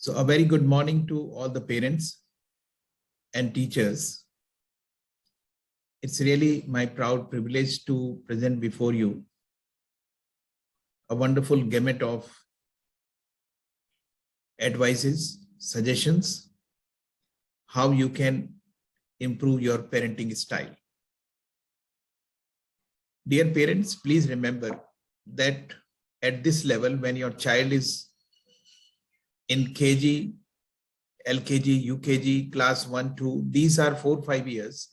So a very good morning to all the parents and teachers. It's really my proud privilege to present before you a wonderful gamut of advices, suggestions, how you can improve your parenting style. Dear parents, please remember that at this level, when your child is in KG, LKG, UKG, class 1, 2, these are 4-5 years,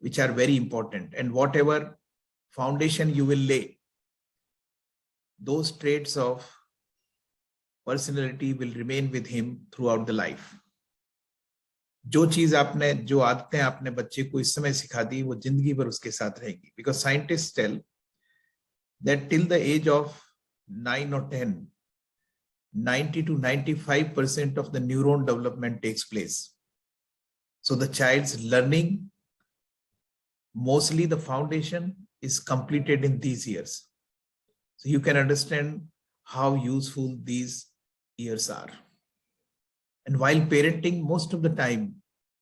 which are very important. And whatever foundation you will lay, those traits of personality will remain with him throughout the life. जो चीज आपने, जो आदतें आपने बच्चे को इस समय सिखा दी, वो जिंदगी भर उसके साथ रहेगी. Because scientists tell that till the age of 9 or 10, 90 to 95% of the neuron development takes place. So the child's learning, mostly the foundation is completed in these years. So you can understand how useful these years are. And while parenting, most of the time,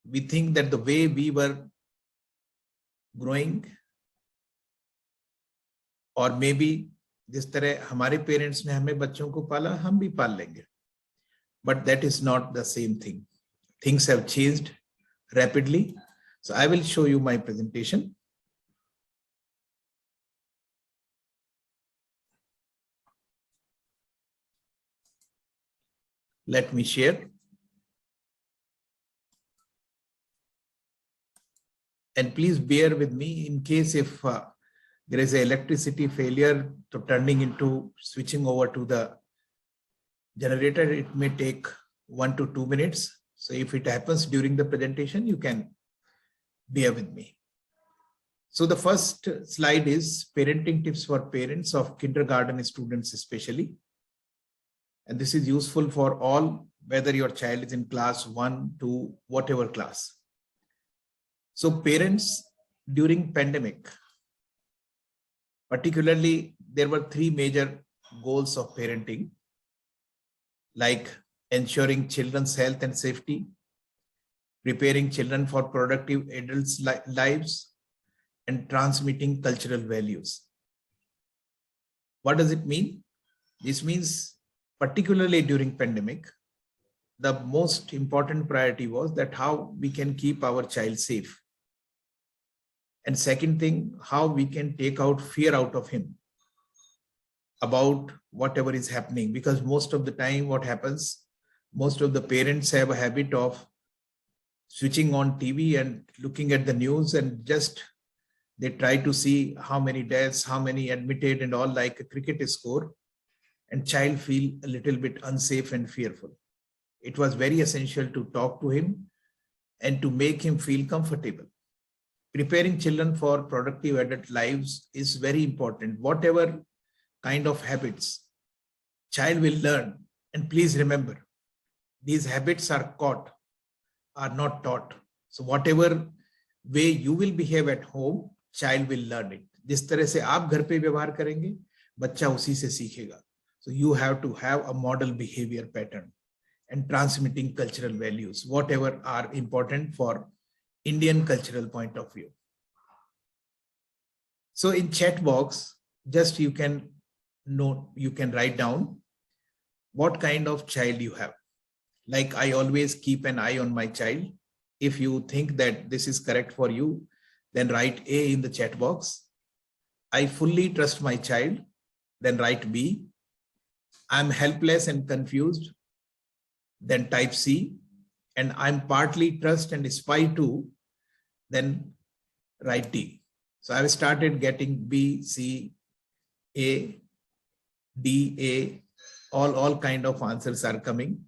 we think that the way we were growing, or maybe जिस तरह हमारे parents ने हमें बच्चों को पाला, हम भी पाल लेंगे. But that is not the same thing. Things have changed rapidly. So I will show you my presentation. Let me share. And please bear with me in case if there is an electricity failure, to turning into switching over to the generator, it may take 1 to 2 minutes. So if it happens during the presentation, you can bear with me. So the first slide is parenting tips for parents of kindergarten students especially. And this is useful for all, whether your child is in class 1, 2, whatever class. So parents during pandemic, particularly, there were 3 major goals of parenting, like ensuring children's health and safety, preparing children for productive adults' lives, and transmitting cultural values. What does it mean? This means, particularly during pandemic, the most important priority was that how we can keep our child safe. And second thing, how we can take out fear out of him about whatever is happening. Because most of the time what happens, most of the parents have a habit of switching on TV and looking at the news, and just they try to see how many deaths, how many admitted and all, like a cricket score, and child feel a little bit unsafe and fearful. It was very essential to talk to him and to make him feel comfortable. Preparing children for productive adult lives is very important. Whatever kind of habits child will learn, and please remember, these habits are caught, are not taught. So whatever way you will behave at home, child will learn it. जिस तरह से आप घर पे व्यवहार करेंगे, बच्चा उसी से सीखेगा. So you have to have a model behavior pattern and transmitting cultural values, whatever are important for Indian cultural point of view. So in chat box, just you can note, you can write down what kind of child you have. Like I always keep an eye on my child. If you think that this is correct for you, then write A in the chat box. I fully trust my child, then write B. I'm helpless and confused, then type C. And I'm partly trust and spy too, then write D. So I've started getting B, C, A, D, A, all kind of answers are coming.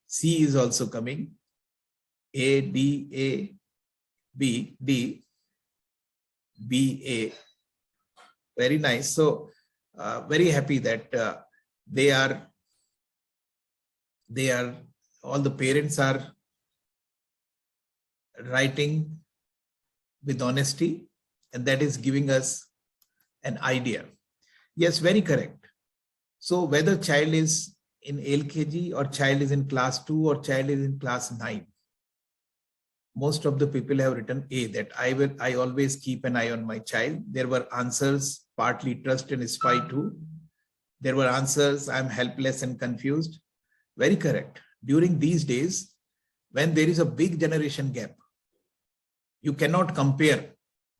C is also coming. A, D, A, B, D, B, A. Very nice. So very happy that they are, all the parents are writing with honesty, and that is giving us an idea. Yes, very correct. So whether child is in LKG or child is in class 2 or child is in class 9, most of the people have written A, that I always keep an eye on my child. There were answers, partly trust and spy too. There were answers, I'm helpless and confused. Very correct. During these days, when there is a big generation gap, you cannot compare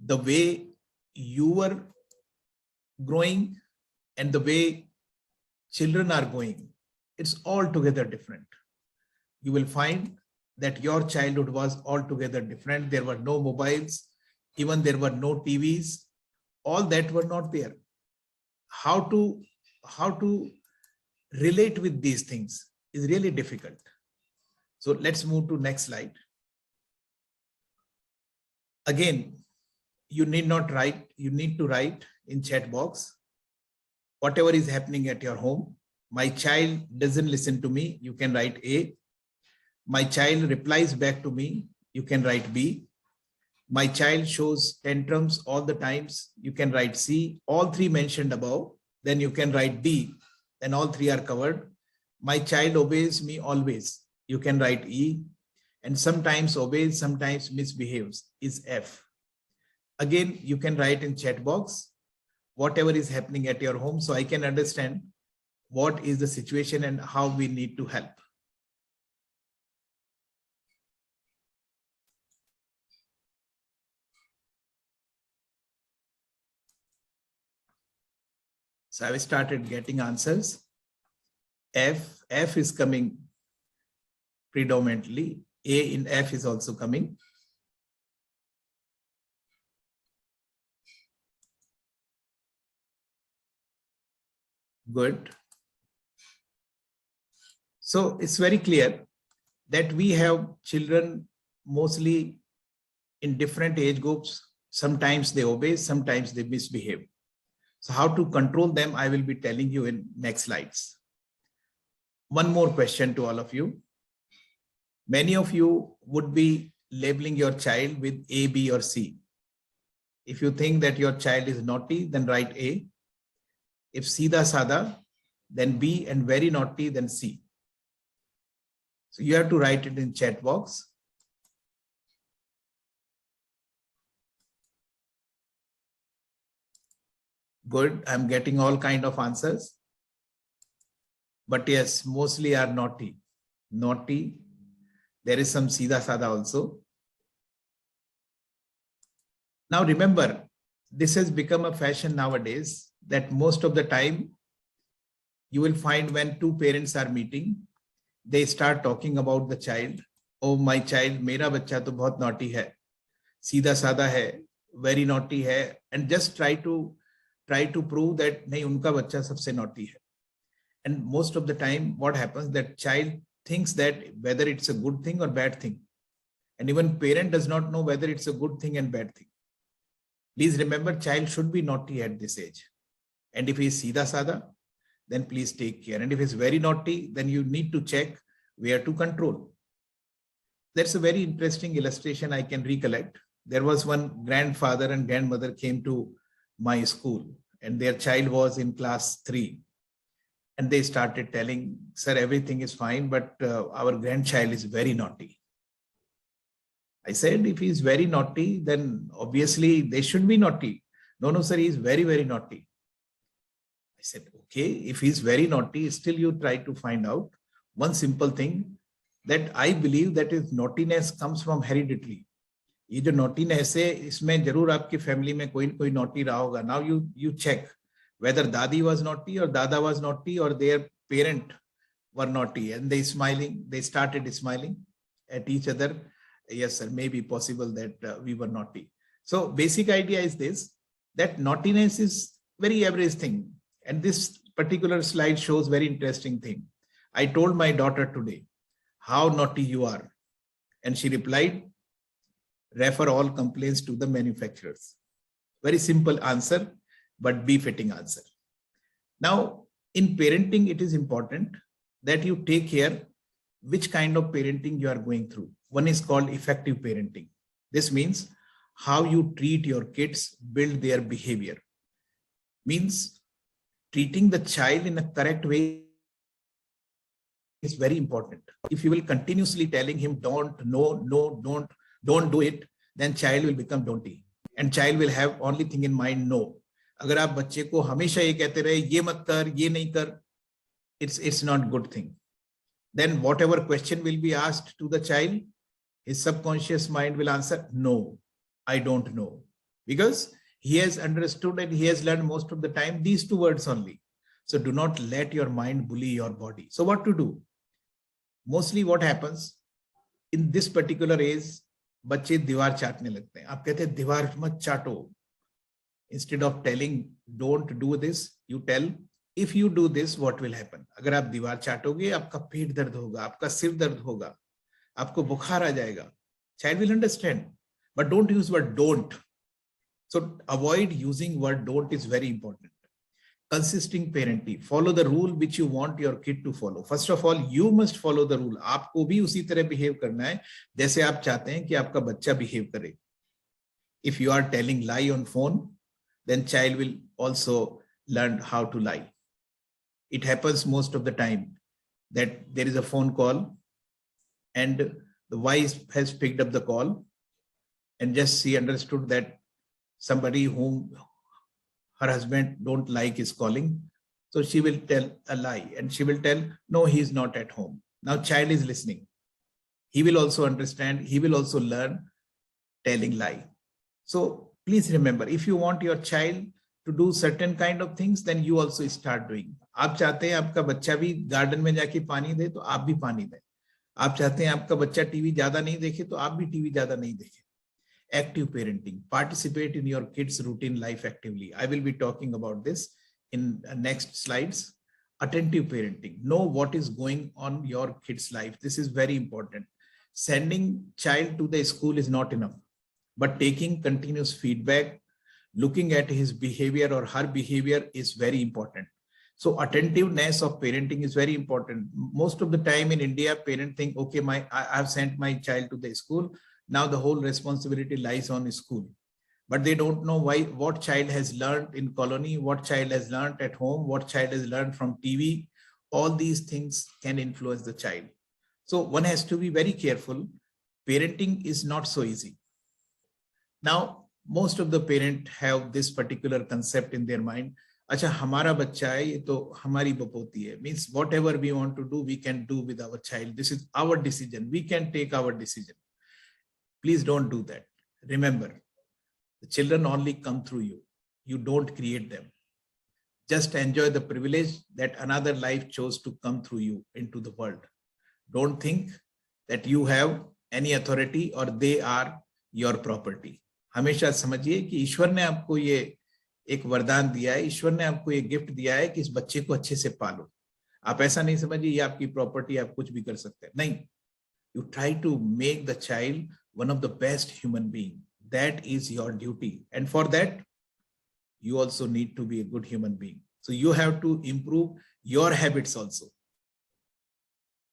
the way you were growing and the way children are going. It's altogether different. You will find that your childhood was altogether different. There were no mobiles, even there were no TVs. All that were not there. How to relate with these things is really difficult. So let's move to next slide. Again, you need not write, you need to write in chat box whatever is happening at your home. My child doesn't listen to me, you can write A. My child replies back to me, you can write B. My child shows tantrums all the times, you can write C. All three mentioned above, then you can write D, then all three are covered. My child obeys me always, you can write E. And sometimes obeys, sometimes misbehaves is F. Again, you can write in chat box whatever is happening at your home, so I can understand what is the situation and how we need to help. So I started getting answers. F is coming predominantly. A in F is also coming. Good. So it's very clear that we have children mostly in different age groups. Sometimes they obey, sometimes they misbehave. So how to control them, I will be telling you in next slides. One more question to all of you. Many of you would be labeling your child with A, B, or C. If you think that your child is naughty, then write A. If Sida Sada, then B, and very naughty, then C. So you have to write it in chat box. Good, I'm getting all kind of answers. But yes, mostly are naughty. Naughty. There is some Sida Sada also. Now remember, this has become a fashion nowadays that most of the time you will find when two parents are meeting, they start talking about the child. Oh, my child, mera bachcha to bahut naughty hai, Sida Sada hai, very naughty hai, and just try to prove that nahi, unka bachcha sabse naughty hai. And most of the time, what happens, that child thinks that whether it's a good thing or bad thing. And even parent does not know whether it's a good thing and bad thing. Please remember, child should be naughty at this age. And if he is Sida Sada, then please take care. And if he's very naughty, then you need to check where to control. That's a very interesting illustration I can recollect. There was one grandfather and grandmother came to my school and their child was in class 3. And they started telling, sir, everything is fine, but our grandchild is very naughty. I said, if he is very naughty, then obviously they should be naughty. No, sir, he is very, very naughty. I said, okay, if he is very naughty, still you try to find out one simple thing, that I believe that is naughtiness comes from hereditary. ये जो naughtiness है, इसमें जरूर आपकी family में कोई naughty रहा होगा. Now you check whether Dadi was naughty or Dada was naughty or their parent were naughty, and they started smiling at each other. Yes, sir, maybe possible that we were naughty. So basic idea is this, that naughtiness is very average thing. And this particular slide shows very interesting thing. I told my daughter today, how naughty you are. And she replied, refer all complaints to the manufacturers. Very simple answer, but befitting answer. Now, in parenting, it is important that you take care which kind of parenting you are going through. One is called effective parenting. This means how you treat your kids, build their behavior. Means treating the child in a correct way is very important. If you will continuously telling him don't, no, don't do it, then child will become don'ty and child will have only thing in mind, no. अगर आप बच्चे को हमेशा ये कहते रहे ये मत कर, ये नहीं कर, it's not good thing. Then whatever question will be asked to the child, his subconscious mind will answer, no, I don't know. Because he has understood and he has learned most of the time these two words only. So do not let your mind bully your body. So what to do? Mostly what happens in this particular age, बच्चे दीवार चाटने लगते हैं. आप कहते हैं दीवार मत चाटो. Instead of telling don't do this, you tell if you do this, what will happen? अगर आप दीवार चाटोगे, आपका पेट दर्द होगा, आपका सिर दर्द होगा, आपको बुखार आ जाएगा. Child will understand, but don't use word don't. So avoid using word don't is very important. Consistent parenting. Follow the rule which you want your kid to follow. First of all, you must follow the rule. आपको भी उसी तरह behave करना है जैसे आप चाहते हैं कि आपका बच्चा behave करे. If you are telling lie on phone, then child will also learn how to lie. It happens most of the time that there is a phone call and the wife has picked up the call and just she understood that somebody whom her husband don't like is calling. So she will tell a lie and she will tell, no, he is not at home. Now child is listening. He will also understand. He will also learn telling lie. So please remember, if you want your child to do certain kind of things, then you also start doing. आप चाहते हैं आपका बच्चा भी garden में जाके पानी दे तो आप भी पानी दें. आप चाहते हैं आपका बच्चा टीवी ज्यादा नहीं देखे तो आप भी टीवी ज्यादा नहीं देखें. Active parenting. Participate in your kids' routine life actively. I will be talking about this in next slides. Attentive parenting. Know what is going on your kids' life. This is very important. Sending child to the school is not enough, but taking continuous feedback, looking at his behavior or her behavior is very important. So attentiveness of parenting is very important. Most of the time in India, parents think, okay, I've sent my child to the school. Now the whole responsibility lies on school, but they don't know what child has learned in colony, what child has learned at home, what child has learned from TV. All these things can influence the child. So one has to be very careful. Parenting is not so easy. Now, most of the parents have this particular concept in their mind. अच्छा हमारा बच्चा है ये तो हमारी बपोती है. Means whatever we want to do, we can do with our child. This is our decision. We can take our decision. Please don't do that. Remember, the children only come through you. You don't create them. Just enjoy the privilege that another life chose to come through you into the world. Don't think that you have any authority or they are your property. हमेशा समझिए कि ईश्वर ने आपको ये एक वरदान दिया है, ईश्वर ने आपको ये गिफ्ट दिया है कि इस बच्चे को अच्छे से पालो. आप ऐसा नहीं समझिए ये आपकी प्रॉपर्टी, आप कुछ भी कर सकते हैं. नहीं. You try to make the child one of the best human being. That is your duty. And for that, you also need to be a good human being. So you have to improve your habits also.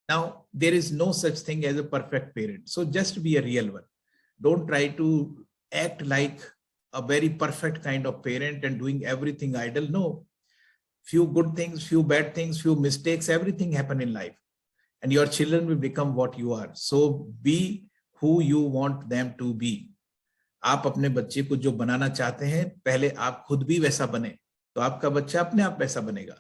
Now, there is no such thing as a perfect parent. So just be a real one. Don't try to act like a very perfect kind of parent and doing everything idle. No. Few good things, few bad things, few mistakes, everything happen in life. And your children will become what you are. So be who you want them to be. आप अपने बच्चे को जो बनाना चाहते हैं, पहले आप खुद भी वैसा बने, तो आपका बच्चा अपने आप वैसा बनेगा.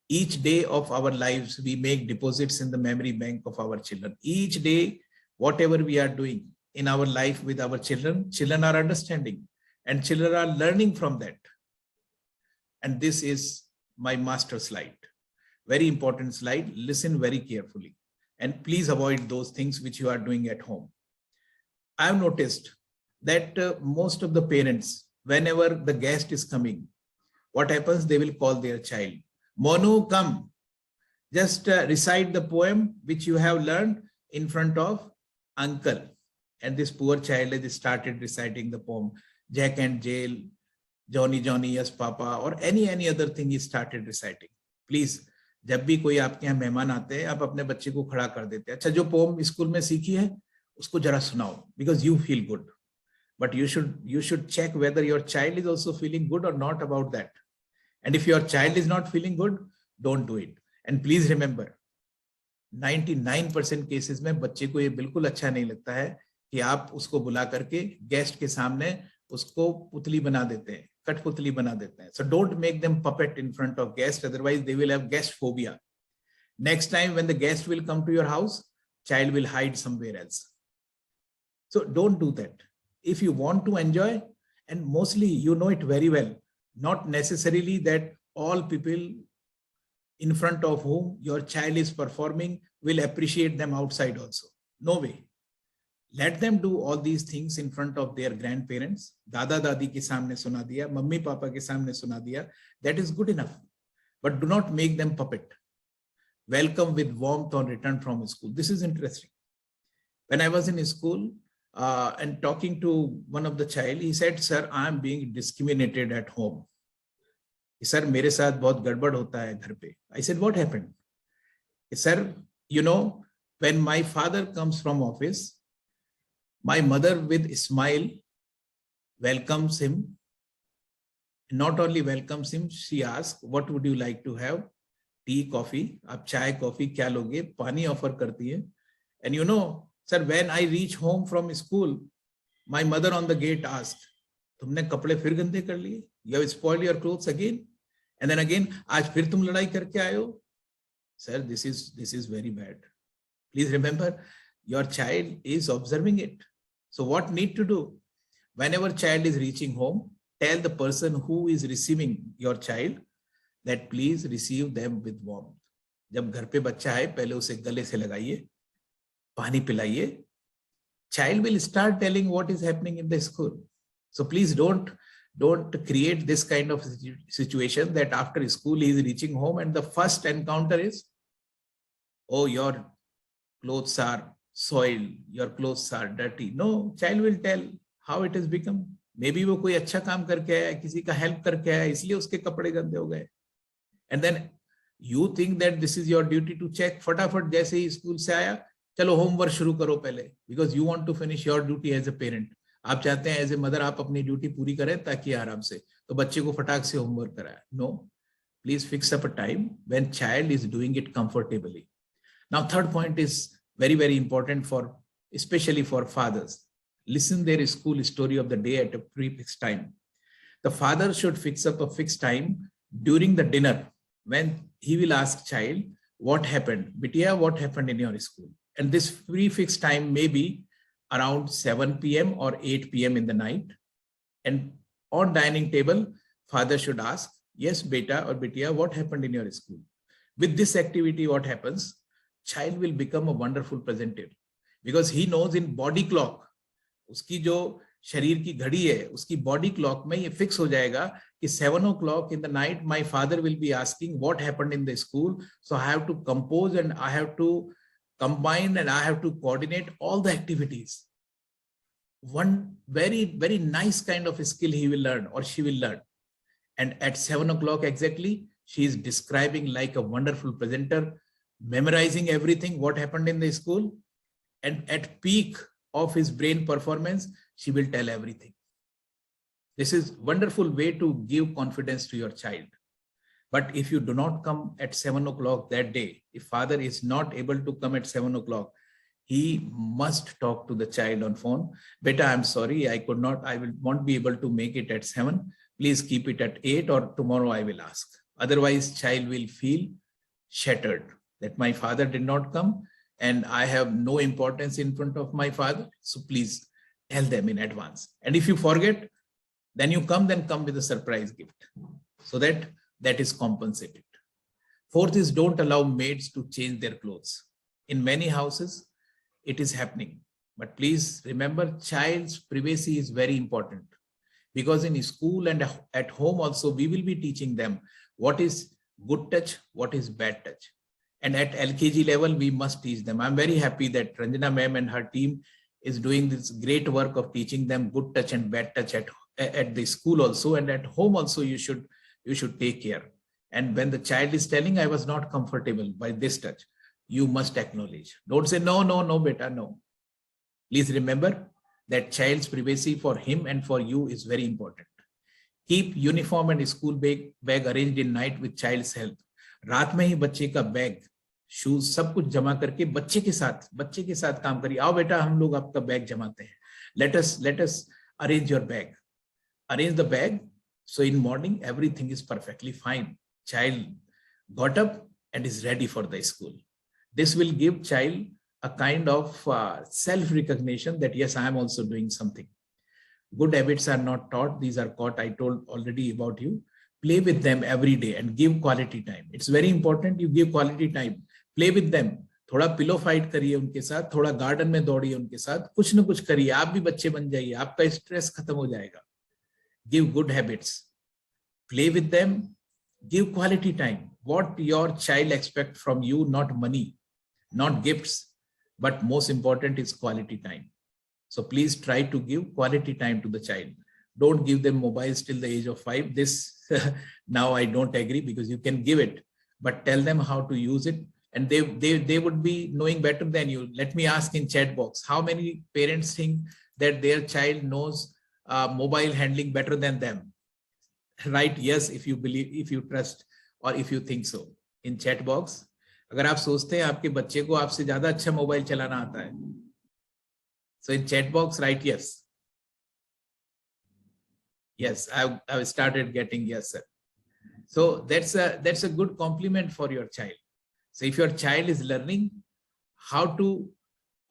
Each day of our lives, we make deposits in the memory bank of our children. Each day, whatever we are doing in our life with our children, children are understanding and children are learning from that. And this is my master slide. Very important slide. Listen very carefully and please avoid those things which you are doing at home. I've noticed that most of the parents, whenever the guest is coming, what happens? They will call their child. Monu, come. Just recite the poem which you have learned in front of uncle. And this poor child has started reciting the poem. Jack and Jill, Johnny, Johnny, yes, Papa, or any other thing he started reciting. Please, जब भी कोई आपके यहाँ मेहमान आते हैं, आप अपने बच्चे को खड़ा कर देते हैं. अच्छा, जो पोम स्कूल में सीखी है, उसको जरा सुनाओ, because you feel good. But you should check whether your child is also feeling good or not about that. And if your child is not feeling good, don't do it. And please remember, 99% cases में बच्चे को ये बिल्कुल अच्छा नहीं लगता है कि आप उसको बुला करके गेस्ट के सामने उसको पुतली बना देते हैं, कठपुतली बना देते हैं. So don't make them puppet in front of guests, otherwise they will have guest phobia. Next time when the guest will come to your house, child will hide somewhere else. So don't do that. If you want to enjoy, and mostly you know it very well, not necessarily that all people in front of whom your child is performing will appreciate them outside also. No way. Let them do all these things in front of their grandparents. Dada dadi ke samne suna diya, mummy papa ke samne suna diya. That is good enough. But do not make them puppet. Welcome with warmth on return from school. This is interesting. When I was in school and talking to one of the child, he said, "Sir, I am being discriminated at home." Sir, मेरे साथ बहुत गड़बड़ होता है घर पे. I said, "What happened?" Sir, you know, when my father comes from office, my mother with a smile welcomes him. Not only welcomes him, she asks, "What would you like to have? Tea, coffee? आप चाय, coffee क्या लोगे?" पानी offer करती है. And you know, sir, when I reach home from school, my mother on the gate asked, "तुमने कपड़े फिर गंदे कर लिए? You have spoiled your clothes again?" And then again, "आज फिर तुम लड़ाई करके आए हो?" Sir, this is very bad. Please remember, your child is observing it. So what need to do? Whenever child is reaching home, tell the person who is receiving your child that please receive them with warmth. जब घर पे बच्चा आए, पहले उसे गले से लगाइए, पानी पिलाइए. Child will start telling what is happening in the school. So please don't create this kind of situation that after school he is reaching home and the first encounter is, "Oh, your clothes are soiled, your clothes are dirty." No, child will tell how it has become. Maybe वो कोई अच्छा काम करके आया, किसी का help करके आया, इसलिए उसके कपड़े गंदे हो गए. And then you think that this is your duty to check. फटाफट जैसे ही स्कूल से आया, चलो होमवर्क शुरू करो पहले, because you want to finish your duty as a parent. आप चाहते हैं एज ए मदर आप अपनी ड्यूटी पूरी करें ताकि आराम से, तो बच्चे को फटाक से होमवर्क कराए. No, please fix up a time when child is doing it comfortably. Now third point is very important for especially for fathers. Listen their school story of the day at a pre-fixed time. The father should fix up a fixed time during the dinner when he will ask child, "What happened? Bitiya, what happened in your school?" And this pre-fixed time may be around 7 p.m. or 8 p.m. in the night. And on dining table, father should ask, "Yes, beta or bitiya, what happened in your school?" With this activity, what happens? Child will become a wonderful presenter because he knows in body clock, उसकी जो शरीर की घड़ी है, उसकी body clock में ये fix हो जाएगा कि 7 o'clock in the night, my father will be asking what happened in the school. So I have to compose and I have to combine and I have to coordinate all the activities. One very, very nice kind of skill he will learn or she will learn. And at 7 o'clock exactly, she is describing like a wonderful presenter, memorizing everything, what happened in the school. And at peak of his brain performance, she will tell everything. This is a wonderful way to give confidence to your child. But if you do not come at 7 o'clock that day, if father is not able to come at 7 o'clock, he must talk to the child on phone. "Beta, I'm sorry, I won't be able to make it at 7. Please keep it at 8 or tomorrow I will ask." Otherwise, child will feel shattered that my father did not come and I have no importance in front of my father. So please tell them in advance. And if you forget, then come with a surprise gift so that is compensated. Fourth is don't allow maids to change their clothes. In many houses, it is happening. But please remember, child's privacy is very important because in school and at home also, we will be teaching them what is good touch, what is bad touch. And at LKG level, we must teach them. I'm very happy that Ranjana ma'am and her team is doing this great work of teaching them good touch and bad touch at the school also, and at home also you should take care. And when the child is telling, "I was not comfortable by this touch," you must acknowledge. Don't say, no, beta, no. Please remember that child's privacy for him and for you is very important. Keep uniform and school bag arranged in night with child's help. रात में ही बच्चे का bag shoes, सब कुछ जमा करके बच्चे के साथ काम करिए. आओ बेटा, हम लोग आपका बैग जमाते हैं. Let us arrange your bag. Arrange the bag. So in morning, everything is perfectly fine. Child got up and is ready for the school. This will give child a kind of self-recognition that yes, I am also doing something. Good habits are not taught. These are caught. I told already about you. Play with them every day and give quality time. It's very important you give quality time. Play with them. थोड़ा pillow fight करिए उनके साथ, थोड़ा garden में दौड़िए उनके साथ, कुछ ना कुछ करिए. आप भी बच्चे बन जाइए, आपका स्ट्रेस खत्म हो जाएगा. Give good habits. Play with them. Give quality time. What your child expects from you, not money, not gifts, but most important is quality time. So please try to give quality time to the child. Don't give them mobiles till the age of 5. This now I don't agree, because you can give it, but tell them how to use it, and they would be knowing better than you. Let me ask in chat box, how many parents think that their child knows mobile handling better than them? Right? Yes, if you believe, if you trust, or if you think so. In chat box, अगर आप सोचते हैं आपके बच्चे को आपसे ज्यादा अच्छा मोबाइल चलाना आता है, so in chat box write yes. Yes, I've started getting yes, sir. So that's a good compliment for your child. So if your child is learning how to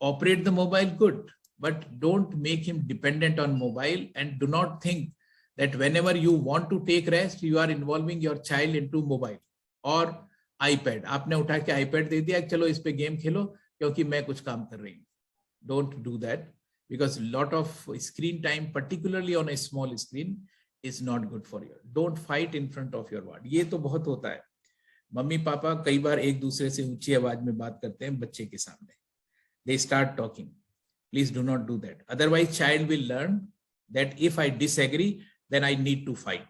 operate the mobile, good, but don't make him dependent on mobile, and do not think that whenever you want to take rest, you are involving your child into mobile or iPad. आपने उठा के iPad दे दिया, चलो इस पे game खेलो क्योंकि मैं कुछ काम कर रही हूँ. Don't do that, because a lot of screen time, particularly on a small screen, is not good for you. Don't fight in front of your ward. ये तो बहुत होता है. मम्मी पापा कई बार एक दूसरे से ऊंची आवाज में बात करते हैं बच्चे के सामने. They start talking. Please do not do that. Otherwise, child will learn that if I disagree, then I need to fight.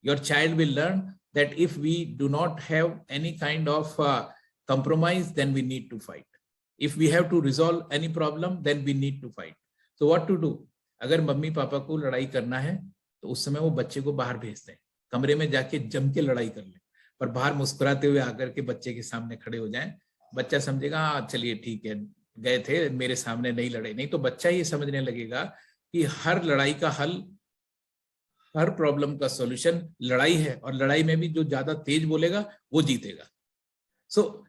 Your child will learn that if we do not have any kind of compromise, then we need to fight. If we have to resolve any problem, then we need to fight. So what to do? अगर mummy papa को लड़ाई करना है तो उस समय वो बच्चे को बाहर भेज दें, कमरे में जाके जम के लड़ाई कर ले, पर बाहर मुस्कुराते हुए आकर के बच्चे के सामने खड़े हो जाएं. बच्चा समझेगा हाँ चलिए ठीक है, गए थे मेरे सामने नहीं लड़े. नहीं तो बच्चा ये समझने लगेगा कि हर लड़ाई का हल, हर प्रॉब्लम का सॉल्यूशन लड़ाई है, और लड़ाई में भी जो ज्यादा तेज बोलेगा वो जीतेगा. So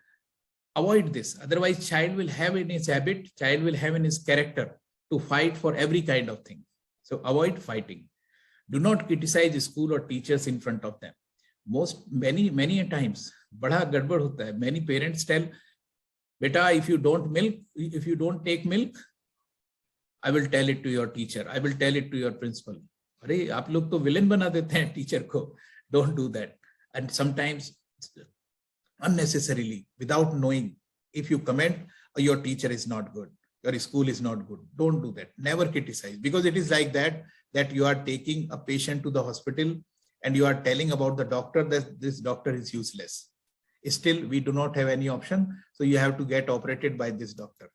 avoid this. Otherwise, child will have in his habit, child will have in his character to fight for every kind of thing. So avoid fighting. Do not criticize school or teachers in front of them. Many times, बड़ा गड़बड़ होता है. Many parents tell, beta, if you don't take milk, I will tell it to your teacher. I will tell it to your principal. अरे आप लोग तो villain बना देते हैं टीचर को. Don't do that. And sometimes unnecessarily, without knowing, if you comment, your teacher is not good, your school is not good, don't do that. Never criticize, because it is like that you are taking a patient to the hospital and you are telling about the doctor that this doctor is useless. Still, we do not have any option, so you have to get operated by this doctor.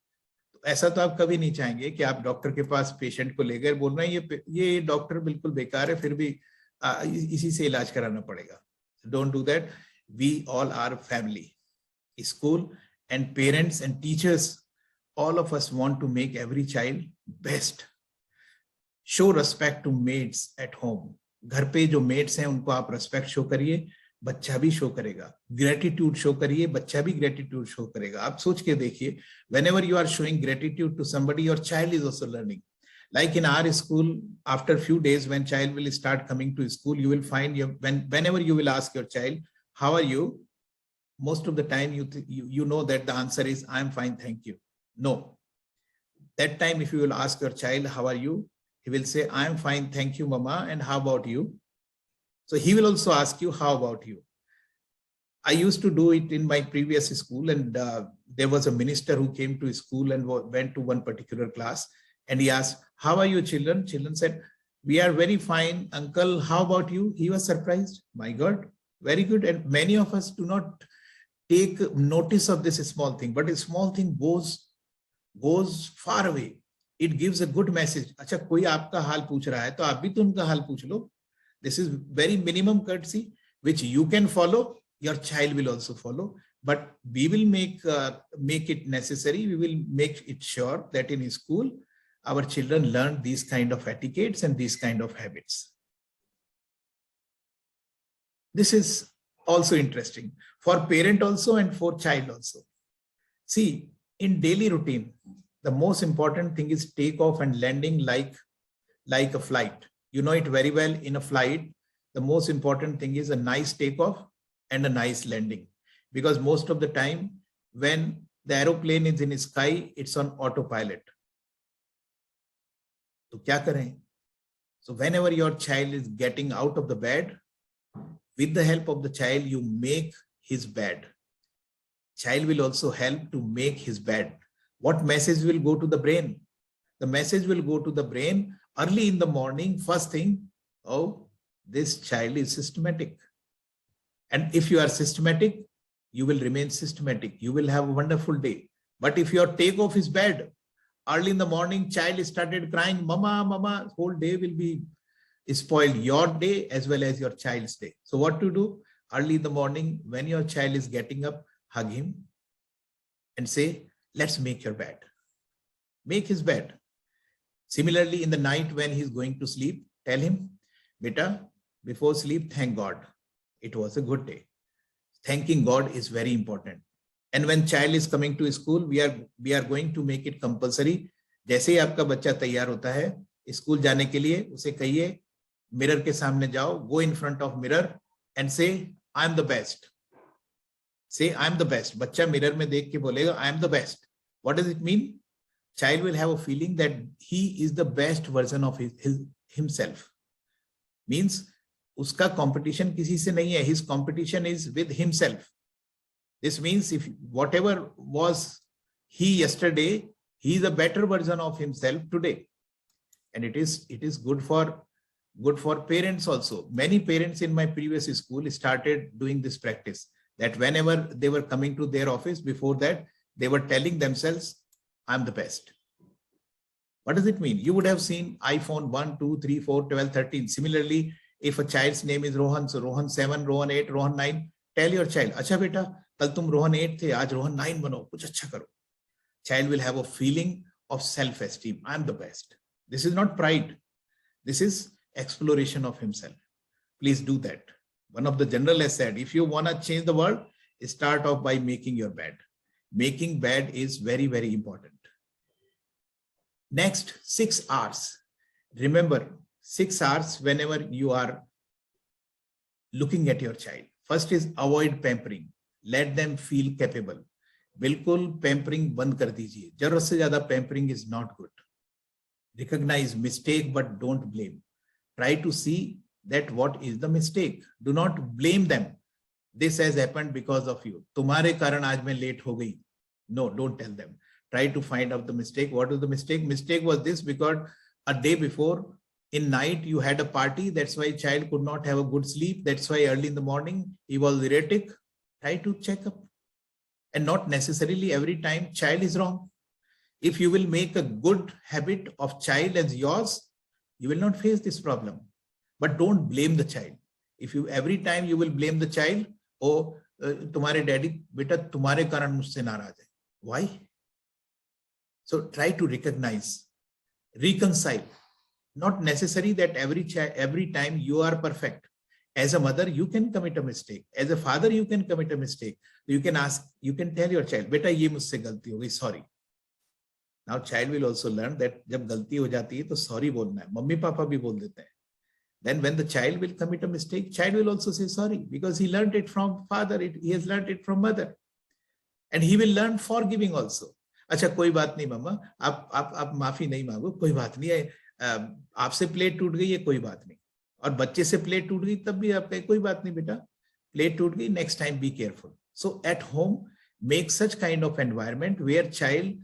ऐसा तो आप कभी नहीं चाहेंगे कि आप doctor के पास patient को ले गए, बोल रहे हैं ये डॉक्टर बिल्कुल बेकार है, फिर भी इसी से इलाज कराना पड़ेगा. Don't do that. We all are family. School and parents and teachers, all of us want to make every child best. Show respect to mates at home. घर पे जो mates हैं उनको आप respect show करिए, बच्चा भी show करेगा. Gratitude show करिए, बच्चा भी gratitude show करेगा. आप सोच के देखिए, whenever you are showing gratitude to somebody, your child is also learning. Like in our school, after few days, when child will start coming to school, you will find whenever you will ask your child, how are you? Most of the time you know that the answer is, I am fine, thank you. No. That time if you will ask your child, how are you? He will say, I am fine, thank you, mama, and how about you? So he will also ask you, how about you? I used to do it in my previous school, and there was a minister who came to school and went to one particular class, and he asked, how are you children? Children said, we are very fine, uncle, how about you? He was surprised. My God, very good. And many of us do not take notice of this small thing, but a small thing goes far away. It gives a good message. अच्छा कोई आपका हाल पूछ रहा है तो आप भी तो उनका हाल पूछ लो. This is very minimum courtesy which you can follow, your child will also follow. but we will make it necessary. We will make it sure that in school, our children learn these kind of etiquettes and these kind of habits. This is also interesting for parent also and for child also. See, in daily routine, the most important thing is takeoff and landing like a flight. You know it very well. In a flight, the most important thing is a nice takeoff and a nice landing. Because most of the time, when the aeroplane is in the sky, it's on autopilot. So kya kare? So whenever your child is getting out of the bed, with the help of the child, you make his bed. Child will also help to make his bed. What message will go to the brain? The message will go to the brain early in the morning. First thing, oh, this child is systematic. And if you are systematic, you will remain systematic. You will have a wonderful day. But if your takeoff is bad, early in the morning, child started crying, mama, mama, whole day will be spoiled, your day as well as your child's day. So what to do? Early in the morning, when your child is getting up, hug him and say, let's make your bed. Make his bed. Similarly, in the night when he's going to sleep, tell him, beta, before sleep, thank God. It was a good day. Thanking God is very important. And when child is coming to school, we are going to make it compulsory. जैसे ही आपका बच्चा तैयार होता है school जाने के लिए, उसे कहिए मिरर के सामने जाओ, go in front of mirror and say, I am the best. Say, I am the best. बच्चा मिरर में देख के बोलेगा, I am the best. What does it mean? Child will have a feeling that he is the best version of himself. Means उसका competition किसी से नहीं है. His competition is with himself. This means if whatever was he yesterday, he is a better version of himself today. And it is good for parents also. Many parents in my previous school started doing this practice, that whenever they were coming to their office, before that, they were telling themselves, I'm the best. What does it mean? You would have seen iPhone 1, 2, 3, 4, 12, 13. Similarly, if a child's name is Rohan, so Rohan 7, Rohan 8, Rohan 9, tell your child, अच्छा बेटा, कल तुम Rohan 8 थे, आज Rohan 9 बनो, कुछ अच्छा करो. Child will have a feeling of self-esteem. I'm the best. This is not pride. This is exploration of himself. Please do that. One of the general has said, if you want to change the world, start off by making your bed. Making bed is very, very important. Next, 6 hours. Remember, 6 hours whenever you are looking at your child. First is avoid pampering. Let them feel capable. बिल्कुल pampering बंद कर दीजिए. जरूरत से ज्यादा pampering is not good. Recognize mistake, but don't blame. Try to see that what is the mistake. Do not blame them. This has happened because of you. तुम्हारे कारण आज मैं late हो गई. No, don't tell them. Try to find out the mistake. What was the mistake? Mistake was this because a day before in night you had a party. That's why child could not have a good sleep. That's why early in the morning he was erratic. Try to check up. And not necessarily every time child is wrong. If you will make a good habit of child as yours, you will not face this problem. But don't blame the child. If you every time you will blame the child, oh, तुम्हारे daddy बेटा तुम्हारे कारण मुझसे नाराज है. Why? So try to recognize, reconcile. Not necessary that every time you are perfect. As a mother, you can commit a mistake. As a father, you can commit a mistake. You can ask, you can tell your child, बेटा ये मुझसे गलती हो गई, sorry. Now child will also learn that जब गलती हो जाती है तो sorry बोलना है. मम्मी पापा भी बोल देते हैं. Then when the child will commit a mistake, child will also say sorry because he learned it from father. He has learned it from mother. And he will learn forgiving also. अच्छा कोई बात नहीं मम्मा, आप माफी नहीं मांगो, कोई बात नहीं है, आपसे प्लेट टूट गई है, कोई बात नहीं. और बच्चे से प्लेट टूट गई तब भी आप कहें कोई बात नहीं बेटा, प्लेट टूट गई, next time be careful. So at home, make such kind of environment where child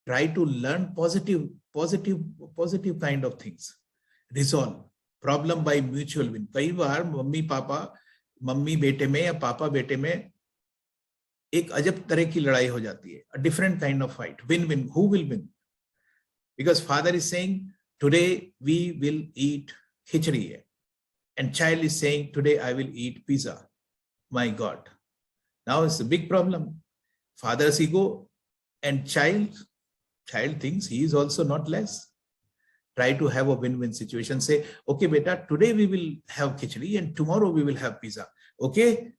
try to learn positive kind of things. Resolve problem by mutual win. कई बार मम्मी बेटे में या पापा बेटे में एक अजब तरह की लड़ाई हो जाती है. A different kind of fight. Win-win. Who will win? Because father is saying, today we will eat khichdi. And child is saying, today I will eat pizza. My God. Now it's a big problem. Father's ego and child thinks he is also not less. Try to have a win-win situation. Say, okay, beta, today we will have khichdi and tomorrow we will have pizza. Okay?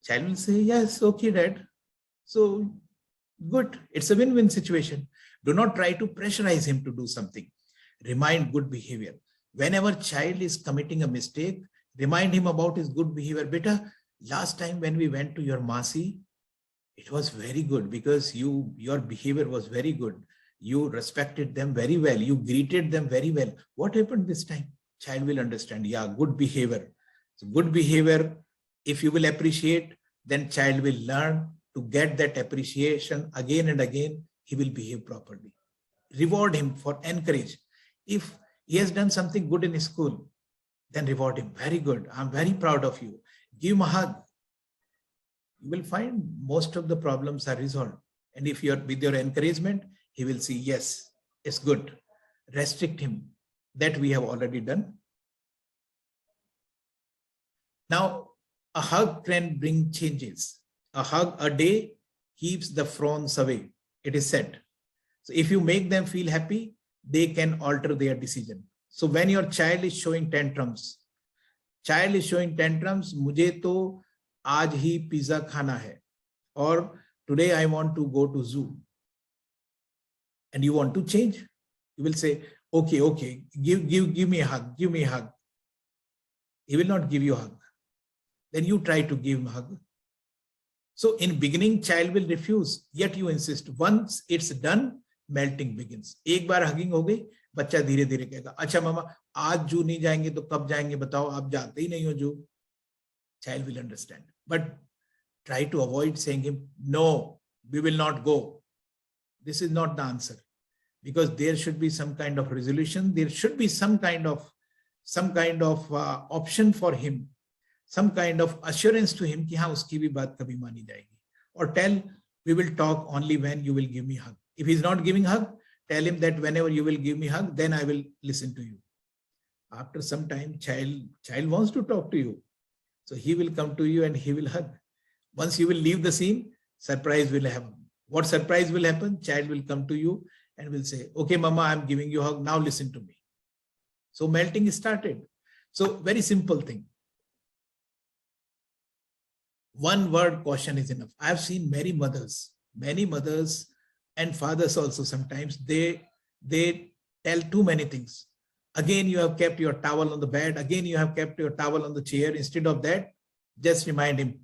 Child will say, yes, okay, dad. So good. It's a win-win situation. Do not try to pressurize him to do something. Remind good behavior. Whenever child is committing a mistake, remind him about his good behavior. Beta, last time when we went to your Masi, it was very good because your behavior was very good. You respected them very well. You greeted them very well. What happened this time? Child will understand. Yeah, good behavior. So good behavior, if you will appreciate, then child will learn to get that appreciation again and again. He will behave properly. Reward him for encourage. If he has done something good in his school, then reward him. Very good. I'm very proud of you. Give him a hug. You will find most of the problems are resolved. And if you're with your encouragement, he will see, yes, it's good. Restrict him. That we have already done. Now, a hug can bring changes. A hug a day keeps the frowns away. It is said. So if you make them feel happy, they can alter their decision. So when your child is showing tantrums, मुझे तो आज ही pizza खाना है, or today I want to go to zoo, and you want to change, you will say, okay, give me a hug, give me a hug. He will not give you a hug. Then you try to give him a hug. So in beginning, child will refuse, yet you insist. Once it's done, melting begins. एक बार hugging हो गई, बच्चा धीरे धीरे कहेगा, अच्छा मामा आज जू नहीं जाएंगे तो कब जाएंगे बताओ, आप जाते ही नहीं हो जू. Child will understand. But try to avoid saying him, no, we will not go. This is not the answer. Because there should be some kind of resolution. There should be some kind of option for him. Some kind of assurance to him कि हाँ उसकी भी बात कभी मानी जाएगी. Or tell, we will talk only when you will give me a hug. If he's not giving hug, tell him that whenever you will give me a hug, then I will listen to you. After some time, child wants to talk to you. So he will come to you and he will hug. Once you will leave the scene, surprise will happen. What surprise will happen? Child will come to you and will say, okay, mama, I'm giving you a hug. Now listen to me. So melting started. So very simple thing. One word caution is enough. I have seen many mothers and fathers also sometimes, they tell too many things. Again, you have kept your towel on the bed. Again, you have kept your towel on the chair. Instead of that, just remind him,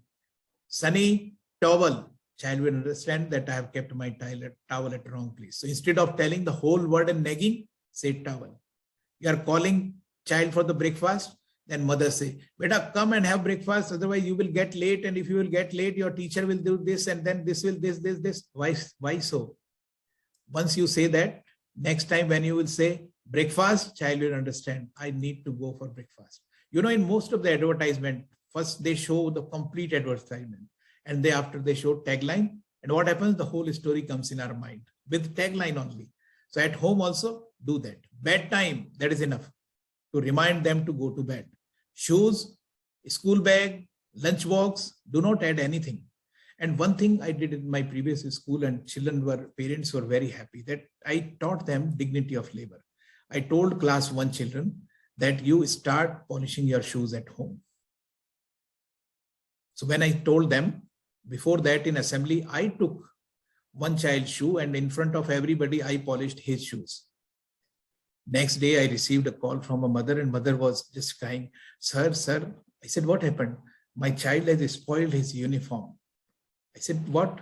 Sunny, towel. Child will understand that I have kept my towel at the wrong place. So instead of telling the whole word and nagging, say towel. You are calling child for the breakfast, then mother say, beta, come and have breakfast. Otherwise, you will get late. And if you will get late, your teacher will do this and then this. Why so? Once you say that, next time when you will say breakfast, child will understand, I need to go for breakfast. You know, in most of the advertisement, first they show the complete advertisement and after they show tagline. And what happens? The whole story comes in our mind with tagline only. So at home also do that. Bedtime, that is enough to remind them to go to bed. Shoes, school bag, lunch box, do not add anything. And one thing I did in my previous school and parents were very happy that I taught them dignity of labor. I told class 1 children that you start polishing your shoes at home. So when I told them, before that in assembly, I took one child's shoe and in front of everybody, I polished his shoes. Next day, I received a call from a mother and mother was just crying, sir. I said, what happened? My child has spoiled his uniform. I said, what?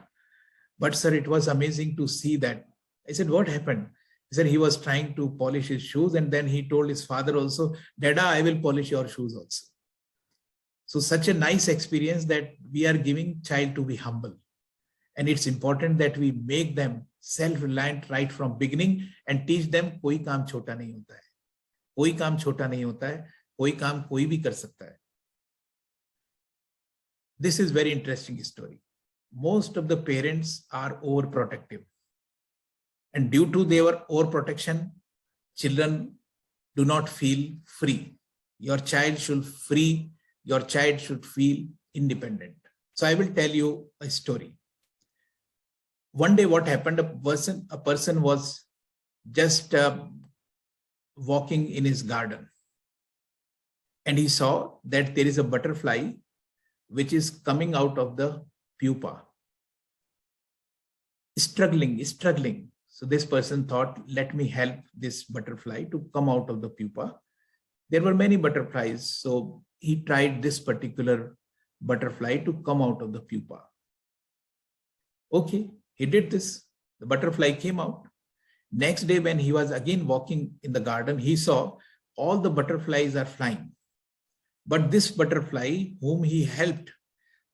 But sir, it was amazing to see that. I said, what happened? He said he was trying to polish his shoes and then he told his father also, Dada, I will polish your shoes also. So such a nice experience that we are giving child to be humble. And it's important that we make them self-reliant right from beginning and teach them कोई काम छोटा नहीं होता है. कोई काम छोटा नहीं होता है. कोई काम कोई भी कर सकता है. This is very interesting story. Most of the parents are overprotective. And due to their overprotection, children do not feel free. Your child should feel independent. So I will tell you a story. One day what happened, a person was just walking in his garden, and he saw that there is a butterfly which is coming out of the pupa, struggling. So this person thought, let me help this butterfly to come out of the pupa. There were many butterflies, so he tried this particular butterfly to come out of the pupa. Okay, he did this. The butterfly came out. Next day, when he was again walking in the garden, he saw all the butterflies are flying. But this butterfly whom he helped,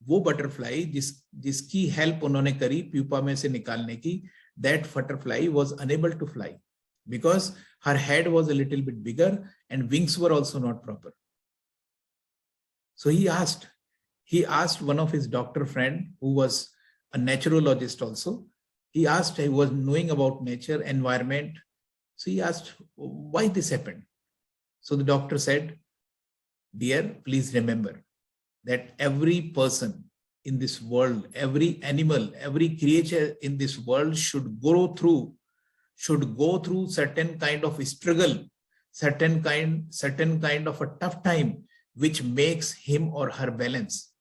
वो butterfly जिसकी help उन्होंने करी pupa में से निकालने की, that butterfly was unable to fly because her head was a little bit bigger and wings were also not proper. So he asked one of his doctor friend who was a naturalist also. He was knowing about nature, environment. So he asked, why this happened? So the doctor said, dear, please remember that every person in this world, every animal, every creature in this world should go through certain kind of struggle, certain kind of a tough time, which makes him or her balance.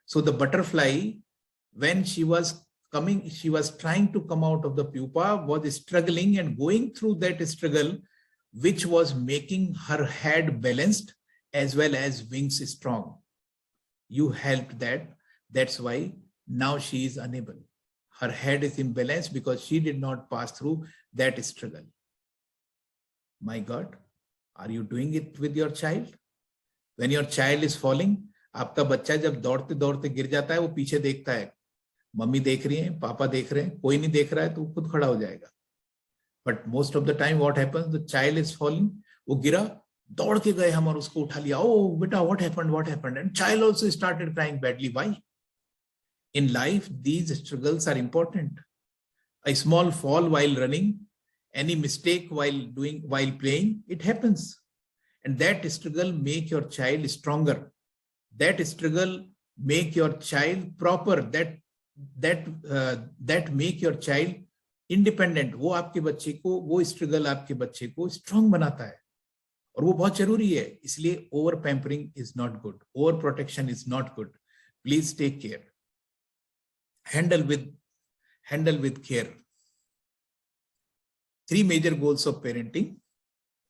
So the butterfly, when she was trying to come out of the pupa, was struggling and going through that struggle, which was making her head balanced as well as wings strong. You helped that. That's why now she is unable. Her head is imbalanced because she did not pass through that struggle. My God, are you doing it with your child? When your child is falling, आपका बच्चा जब दौड़ते दौड़ते गिर जाता है, वो पीछे देखता है, मम्मी देख रही है, पापा देख रहे हैं, कोई नहीं देख रहा है तो खुद खड़ा हो जाएगा. But most of the time what happens, the child is falling, वो गिरा, दौड़ के गए हम और उसको उठा लिया. Oh beta, what happened? And child also started crying badly. Why? In life, these struggles are important. A small fall while running, any mistake while playing, it happens. And that struggle make your child stronger. That struggle make your child proper. That make your child independent. वो आपके बच्चे को, वो struggle आपके बच्चे को strong बनाता है. और वो बहुत जरूरी है. इसलिए over pampering is not good. Over protection is not good. Please take care. Handle with care. 3 major goals of parenting.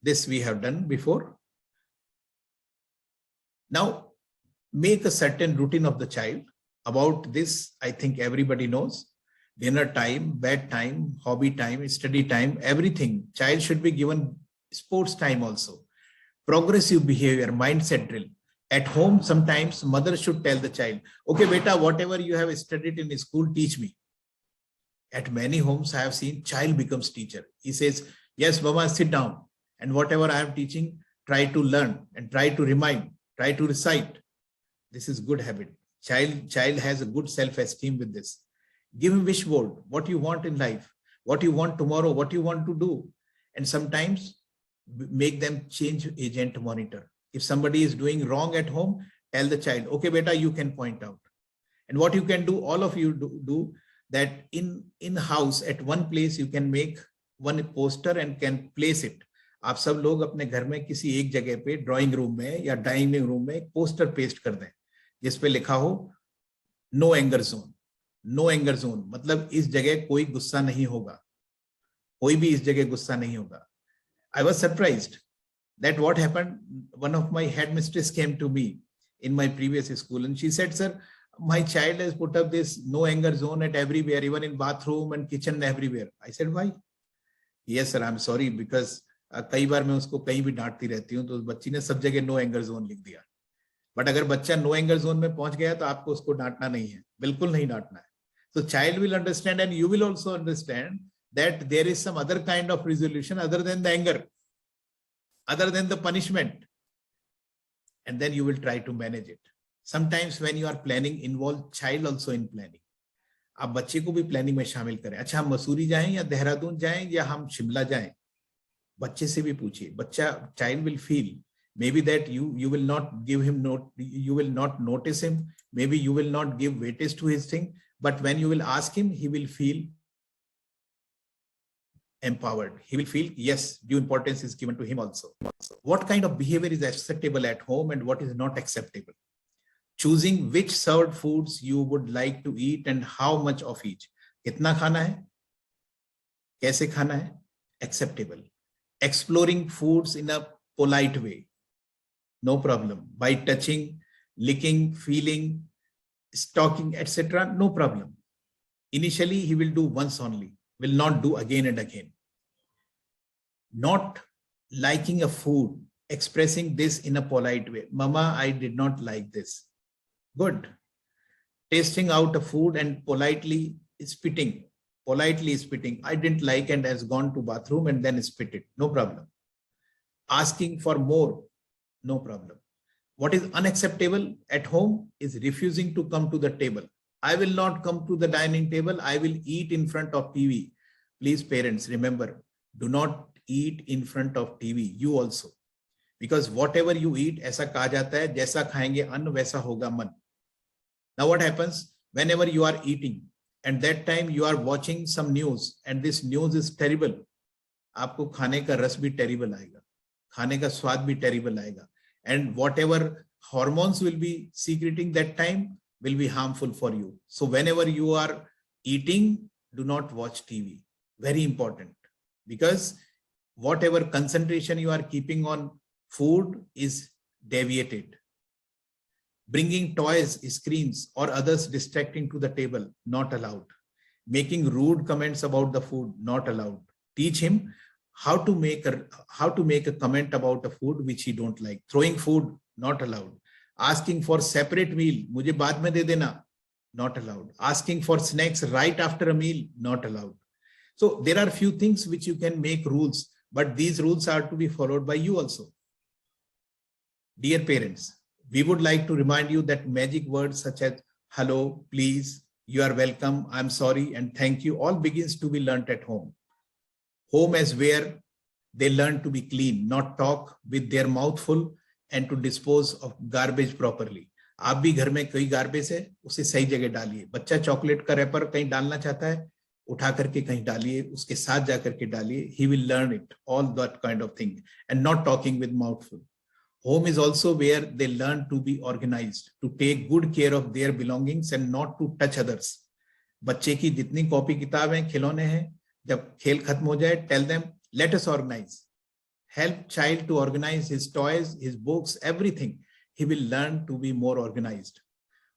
This we have done before. Now, make a certain routine of the child. About this, I think everybody knows. Dinner time, bed time, hobby time, study time, everything. Child should be given sports time also. Progressive behavior, mindset drill. At home, sometimes mother should tell the child, okay, beta, whatever you have studied in school, teach me. At many homes, I have seen child becomes teacher. He says, yes, mama, sit down. And whatever I am teaching, try to learn and try to remind, try to recite. This is good habit. Child has a good self-esteem with this. Give him wish board, what you want in life, what you want tomorrow, what you want to do. And sometimes make them change agent monitor. If somebody is doing wrong at home, tell the child, okay, beta, you can point out. And what you can do, all of you do that in house at one place, you can make one poster and can place it. आप सब लोग अपने घर में किसी एक जगह पे ड्राइंग रूम में या डाइनिंग रूम में एक पोस्टर पेस्ट कर दें जिसपे लिखा हो no anger zone. No anger zone मतलब इस जगह कोई गुस्सा नहीं होगा, कोई भी इस जगह गुस्सा नहीं होगा. I was surprised that what happened. One of my headmistress came to me in my previous school and she said, sir, my child has put up this no anger zone at everywhere, even in bathroom and kitchen, everywhere. I said, why? Yes, sir, I'm sorry, because कई बार मैं उसको कहीं भी डांटती रहती हूँ तो उस बच्ची ने सब जगह नो एंगर जोन लिख दिया. बट अगर बच्चा नो एंगर जोन में पहुंच गया तो आपको उसको डांटना नहीं है, बिल्कुल नहीं डांटना है. So child will understand and you will also understand that there is some other kind of resolution other than the anger, other than the punishment. And then you will try to manage it. Sometimes when you are planning, involve child also in planning. आप बच्चे को भी planning में शामिल करें. अच्छा, हम मसूरी जाएं या देहरादून जाएं या हम शिमला जाएं, बच्चे से भी पूछिए. बच्चा, child will feel Maybe that you will not give him you will not notice him. Maybe you will not give weightage to his thing. But when you will ask him, he will feel empowered. He will feel, yes, due importance is given to him also. What kind of behavior is acceptable at home and what is not acceptable? Choosing which served foods you would like to eat and how much of each. कितना खाना है, कैसे खाना है, acceptable. Exploring foods in a polite way, no problem. By touching, licking, feeling, stalking, etc., no problem. Initially, he will do once only, will not do again and again. Not liking a food, expressing this in a polite way. Mama, I did not like this. Good. Tasting out a food and politely spitting. I didn't like and has gone to bathroom and then spit it. No problem. Asking for more. No problem. What is unacceptable at home is refusing to come to the table. I will not come to the dining table. I will eat in front of TV. Please, parents, remember, do not eat in front of TV. You also. Because whatever you eat, ऐसा कहा जाता है, जैसा खाएंगे अन्न वैसा होगा मन. Now what happens whenever you are eating and that time you are watching some news and this news is terrible, आपको खाने का रस भी terrible आएगा, खाने का स्वाद भी terrible आएगा, and whatever hormones will be secreting that time will be harmful for you. So whenever you are eating, do not watch TV. Very important, because whatever concentration you are keeping on food is deviated. Bringing toys, screens, or others distracting to the table, not allowed. Making rude comments about the food, not allowed. Teach him how to make a comment about a food which he don't like. Throwing food, not allowed. Asking for separate meal, mujhe baad mein de dena, not allowed. Asking for snacks right after a meal, not allowed. So there are few things which you can make rules, but these rules are to be followed by you also. Dear parents, we would like to remind you that magic words such as hello, please, you are welcome, I'm sorry, and thank you all begins to be learnt at home. Home is where they learn to be clean, not talk with their mouth full and to dispose of garbage properly. आप भी घर में कोई garbage है उसे सही जगह डालिए. बच्चा चॉकलेट का रैपर कहीं डालना चाहता है, उठा करके कहीं डालिए, उसके साथ जाकर के डालिए. He will learn it, all that kind of thing, and not talking with mouth full. Home is also where they learn to be organized, to take good care of their belongings and not to touch others. बच्चे की जितनी copy किताब हैं, खिलौने हैं, जब खेल खत्म हो जाए, tell them, let us organize. Help child to organize his toys, his books, everything. He will learn to be more organized.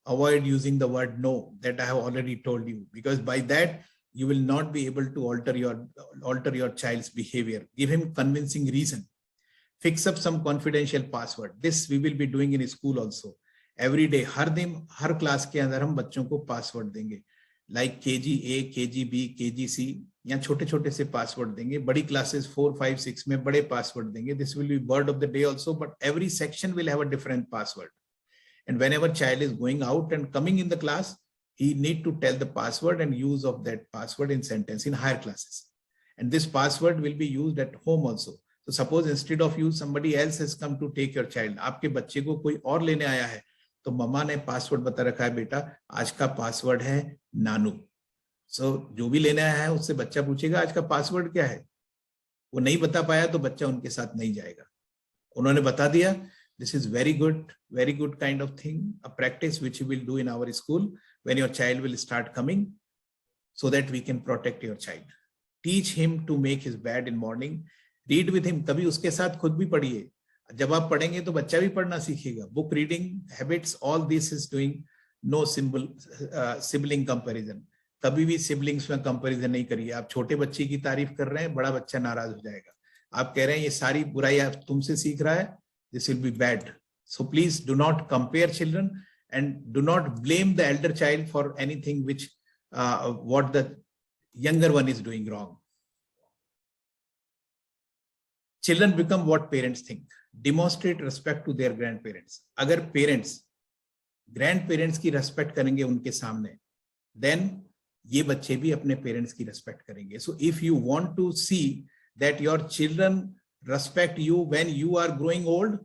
Avoid using the word no, that I have already told you, because by that you will not be able to alter your child's behavior. Give him convincing reason. Fix up some confidential password. This we will be doing in school also. Every day, हर दिन हर class के अंदर हम बच्चों को password देंगे. Like KG-A, KG-B, KG-C, या छोटे छोटे से पासवर्ड देंगे. बड़ी क्लासेस 4, 5, 6 में बड़े पासवर्ड देंगे. This will be word of the day also, but every section will have a different password. And whenever child is going out and coming in the class, he need to tell the password and use of that password in sentence in higher classes. And this password will be used at home also. So suppose instead of you, somebody else has come to take your child. आपके बच्चे को कोई और लेने आया है, तो मम्मा ने पासवर्ड बता रखा है, बेटा आज का पासवर्ड है नानू. So जो भी लेने आया है उससे बच्चा पूछेगा आज का पासवर्ड क्या है. वो नहीं बता पाया तो बच्चा उनके साथ नहीं जाएगा. उन्होंने बता दिया. This is very good kind of thing, a practice which you will do in our school when your child will start coming, so that we can protect your child. Teach him to make his bed in morning. Read with him. कभी उसके साथ खुद भी पढ़िए. जब आप पढ़ेंगे तो बच्चा भी पढ़ना सीखेगा. Book reading habits, all this is doing. No sibling comparison. कभी भी siblings में comparison नहीं करिए. आप छोटे बच्चे की तारीफ कर रहे हैं, बड़ा बच्चा नाराज हो जाएगा. आप कह रहे हैं ये सारी बुराई आप तुमसे सीख रहा है, this will be bad. So please do not compare children and do not blame the elder child for anything which what the younger one is doing wrong. Children become what parents think. Demonstrate respect to their grandparents. अगर parents grandparents की respect करेंगे उनके सामने, then ये बच्चे भी अपने parents की respect करेंगे. So if you want to see that your children respect you when you are growing old,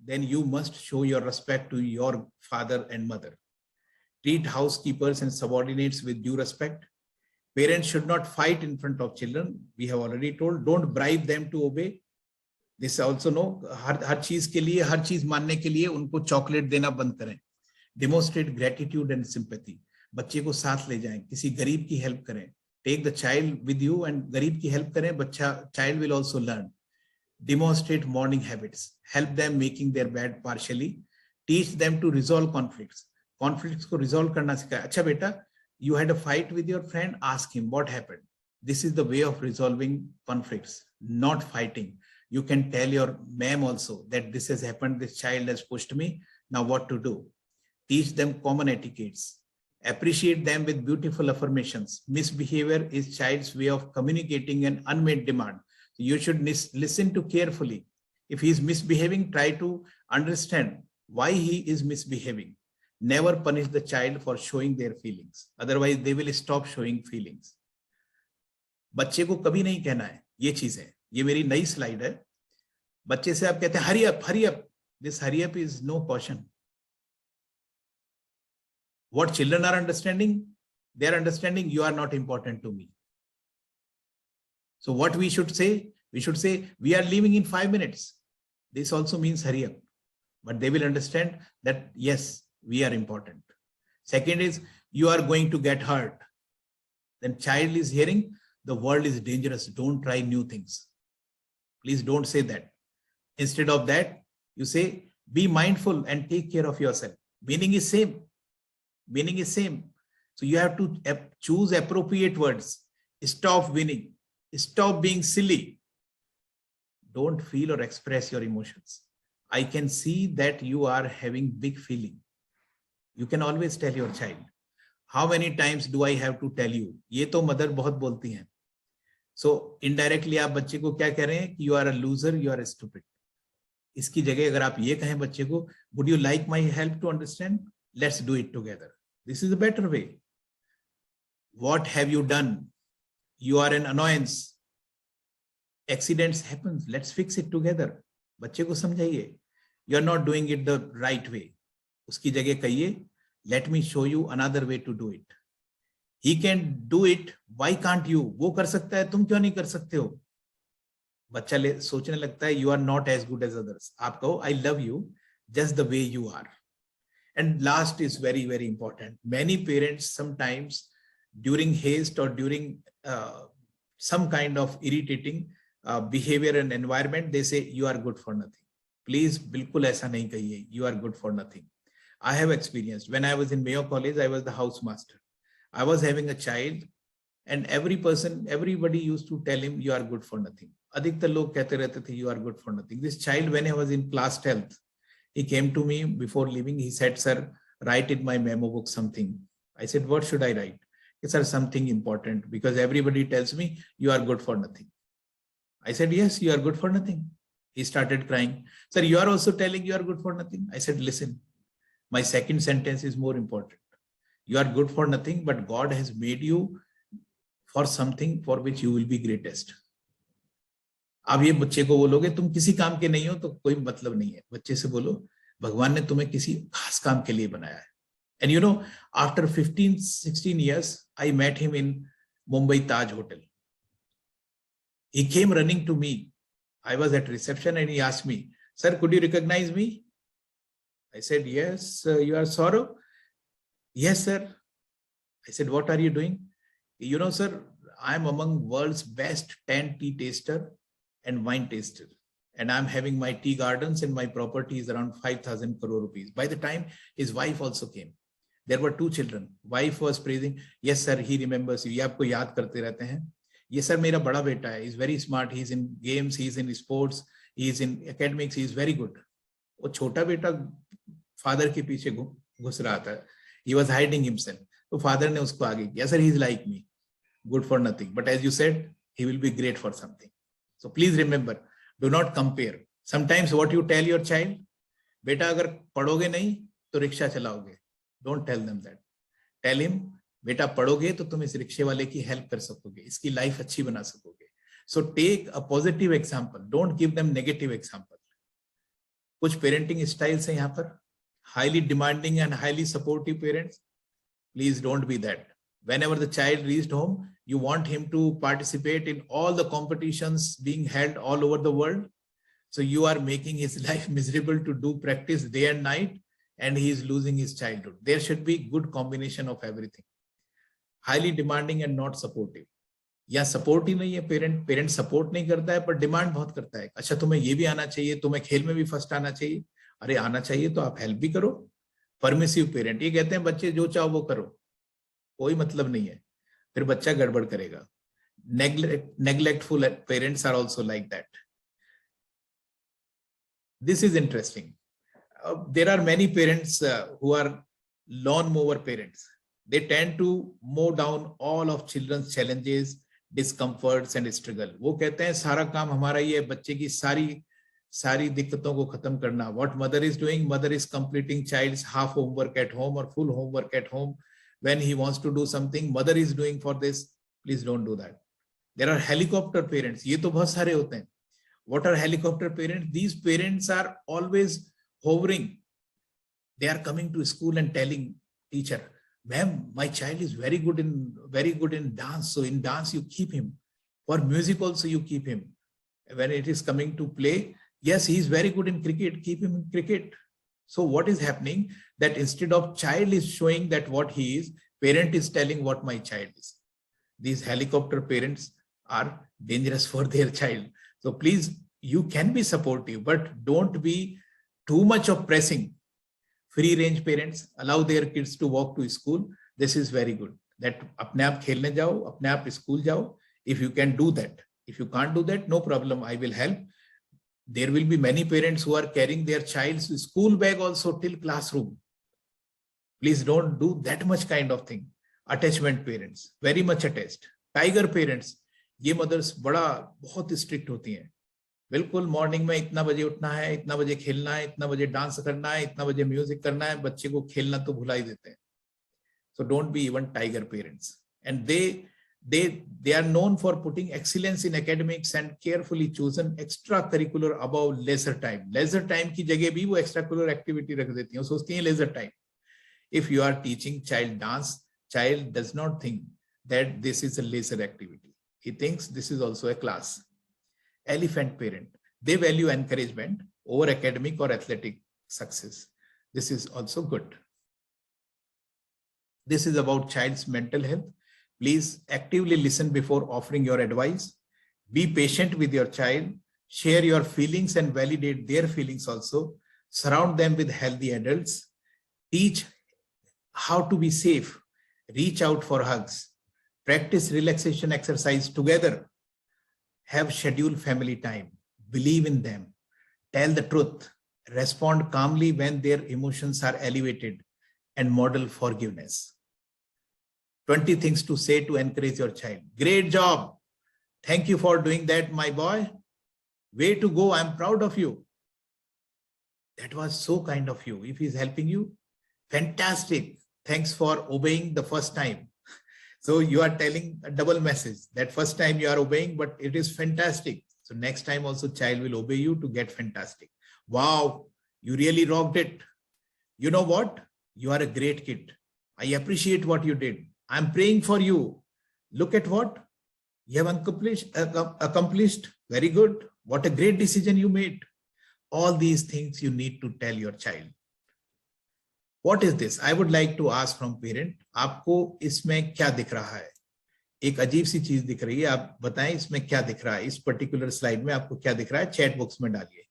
then you must show your respect to your father and mother. Treat housekeepers and subordinates with due respect. Parents should not fight in front of children. We have already told, don't bribe them to obey. This also no, हर चीज के लिए, हर चीज मानने के लिए उनको chocolate देना बंद करें. Demonstrate gratitude and sympathy. बच्चे को साथ ले जाएं, किसी गरीब की हेल्प करें. Take the child with you and गरीब की हेल्प करें. बच्चा, child will also learn. Demonstrate morning habits. Help them making their bed partially. Teach them to resolve conflicts. Conflicts को resolve करना सिखाएं. अच्छा बेटा, you had a fight with your friend, ask him what happened. This is the way of resolving conflicts, not fighting. You can tell your ma'am also that this has happened, this child has pushed me, now what to do. Teach them common etiquettes. Appreciate them with beautiful affirmations. Misbehavior is child's way of communicating an unmet demand. You should listen to carefully. If he is misbehaving, try to understand why he is misbehaving. Never punish the child for showing their feelings. Otherwise, they will stop showing feelings. बच्चे को कभी नहीं कहना है ये चीज है. ये मेरी नई स्लाइड है. बच्चे से आप कहते हैं hurry up, hurry up. This hurry up is no caution. What children are understanding? They are understanding you are not important to me. So what we should say? We should say we are leaving in 5 minutes. This also means hurry up. But they will understand that yes, we are important. Second is you are going to get hurt. Then child is hearing the world is dangerous. Don't try new things. Please don't say that. Instead of that, you say be mindful and take care of yourself. Meaning is same. Meaning is same. So you have to choose appropriate words. Stop winning. Stop being silly. Don't feel or express your emotions. I can see that you are having big feeling. You can always tell your child. How many times do I have to tell you? ये तो mother बहुत बोलती हैं. So indirectly आप बच्चे को क्या कह रहे हैं कि you are a loser, you are a stupid. इसकी जगह अगर आप ये कहें बच्चे को, would you like my help to understand? Let's do it together. This is a better way. What have you done? You are an annoyance. Accidents happen. Let's fix it together. बच्चे को समझाइए. You are not doing it the right way. उसकी जगह कहिए, let me show you another way to do it. He can do it. Why can't you? वो कर सकता है, तुम क्यों नहीं कर सकते हो? बच्चा सोचने लगता है, you are not as good as others. आप कहो, I love you just the way you are. And last is very, very important. Many parents sometimes during haste or during some kind of irritating behavior and environment, they say, you are good for nothing. Please, बिल्कुल ऐसा नहीं कहिए, you are good for nothing. I have experienced, when I was in Mayo College, I was the housemaster. I was having a child and everybody used to tell him, you are good for nothing. अधिकतर लोग कहते रहते थे, you are good for nothing. This child, when I was in class 12th, he came to me before leaving. He said, sir, write in my memo book something. I said, what should I write? He said, something important, because everybody tells me you are good for nothing. I said, yes, you are good for nothing. He started crying. Sir, you are also telling you are good for nothing. I said, listen, my second sentence is more important. You are good for nothing, but God has made you for something for which you will be greatest. अब ये बच्चे को बोलोगे तुम किसी काम के नहीं हो तो कोई मतलब नहीं है. बच्चे से बोलो भगवान ने तुम्हें किसी खास काम के लिए बनाया है. And you know, after 15-16 years, I met him in Mumbai Taj Hotel. He came running to me. I was at reception and he asked me, sir, could you recognize me? I said, yes, you are Saurav. Yes, sir. I said, what are you doing? You know, sir, I am among world's best 10 tea taster and wine taster. And I'm having my tea gardens and my property is around 5,000 crore rupees. By the time his wife also came, there were 2 children. Wife was praising, yes, sir, he remembers you. ये आपको याद करते रहते हैं. ये sir मेरा बड़ा बेटा है. He's very smart. He's in games. He's in sports. He's in academics. He's very good. वो छोटा बेटा father के पीछे घुस रहा था. He was hiding himself. तो father ने उसको आगे किया. Sir, he's like me. Good for nothing. But as you said, he will be great for something. So please remember, do not compare. Sometimes what you tell your child, बेटा अगर पढ़ोगे नहीं तो रिक्शा चलाओगे. Don't tell them that. Tell him, बेटा पढ़ोगे तो तुम इस रिक्शे वाले की हेल्प कर सकोगे, इसकी लाइफ अच्छी बना सकोगे. So take a positive example. Don't give them negative example. कुछ पेरेंटिंग स्टाइल्स हैं यहाँ पर, highly demanding and highly supportive parents. Please don't be that. Whenever the child reached home, you want him to participate in all the competitions being held all over the world. So you are making his life miserable to do practice day and night, and he is losing his childhood. There should be good combination of everything. Highly demanding and not supportive. या support ही नहीं है, parent support नहीं करता है पर demand बहुत करता है. अच्छा तुम्हें ये भी आना चाहिए, तुम्हें खेल में भी फर्स्ट आना चाहिए. अरे आना चाहिए तो आप हेल्प भी करो. परमिसिव पेरेंट, ये कहते हैं बच्चे जो चाहो वो करो, कोई मतलब नहीं है, फिर बच्चा गड़बड़ करेगा. Neglectful parents are also like that. This is interesting. There are many parents who are lawn mower parents. They tend to mow down all of children's challenges, discomforts and struggle. वो कहते हैं सारा काम हमारा ही है, बच्चे की सारी दिक्कतों को खत्म करना. What mother is doing? Mother is completing child's half homework at home or full homework at home. When he wants to do something, mother is doing for this. Please don't do that. There are helicopter parents. ये तो बहुत सारे होते हैं. What are helicopter parents? These parents are always hovering. They are coming to school and telling teacher, ma'am, my child is very good in dance. So in dance, you keep him. For music also, you keep him. When it is coming to play, yes, he is very good in cricket. Keep him in cricket. So what is happening? That instead of child is showing that what he is, parent is telling what my child is. These helicopter parents are dangerous for their child. So please, you can be supportive, but don't be too much of pressing. Free range parents allow their kids to walk to school. This is very good. That अपने आप खेलने जाओ, अपने आप school जाओ. If you can do that. If you can't do that, no problem. I will help. There will be many parents who are carrying their child's school bag also till classroom. Please don't do that much kind of thing. Attachment parents, very much attached. Tiger parents, ये mothers बहुत strict होती हैं. बिल्कुल morning में इतना बजे उठना है, इतना बजे खेलना है, इतना बजे डांस करना है, इतना बजे म्यूजिक करना है. बच्चे को खेलना तो भुला ही देते हैं. So don't be even tiger parents. And they are known for putting excellence in academics and carefully chosen extracurricular above leisure time. Leisure time की जगह भी वो extracurricular activity रख देती हैं. सोचती हैं leisure time. If you are teaching child dance, child does not think that this is a leisure activity. He thinks this is also a class. Elephant parent, they value encouragement over academic or athletic success. This is also good. This is about child's mental health. Please actively listen before offering your advice. Be patient with your child. Share your feelings and validate their feelings also. Surround them with healthy adults. Teach how to be safe. Reach out for hugs. Practice relaxation exercise together. Have scheduled family time. Believe in them. Tell the truth. Respond calmly when their emotions are elevated and model forgiveness. 20 things to say to encourage your child. Great job. Thank you for doing that, my boy. Way to go. I'm proud of you. That was so kind of you. If he's helping you, fantastic. Thanks for obeying the first time. So you are telling a double message. That first time you are obeying, but it is fantastic. So next time also child will obey you to get fantastic. Wow, you really rocked it. You know what? You are a great kid. I appreciate what you did. I'm praying for you. Look at what you have accomplished. Very good. What a great decision you made. All these things you need to tell your child. What is this? I would like to ask from parent, आपको इसमें क्या दिख रहा है? एक अजीब सी चीज दिख रही है, आप बताएं इसमें क्या दिख रहा है? इस पर्टिकुलर स्लाइड में आपको क्या दिख रहा है? चैट बॉक्स में डालिए.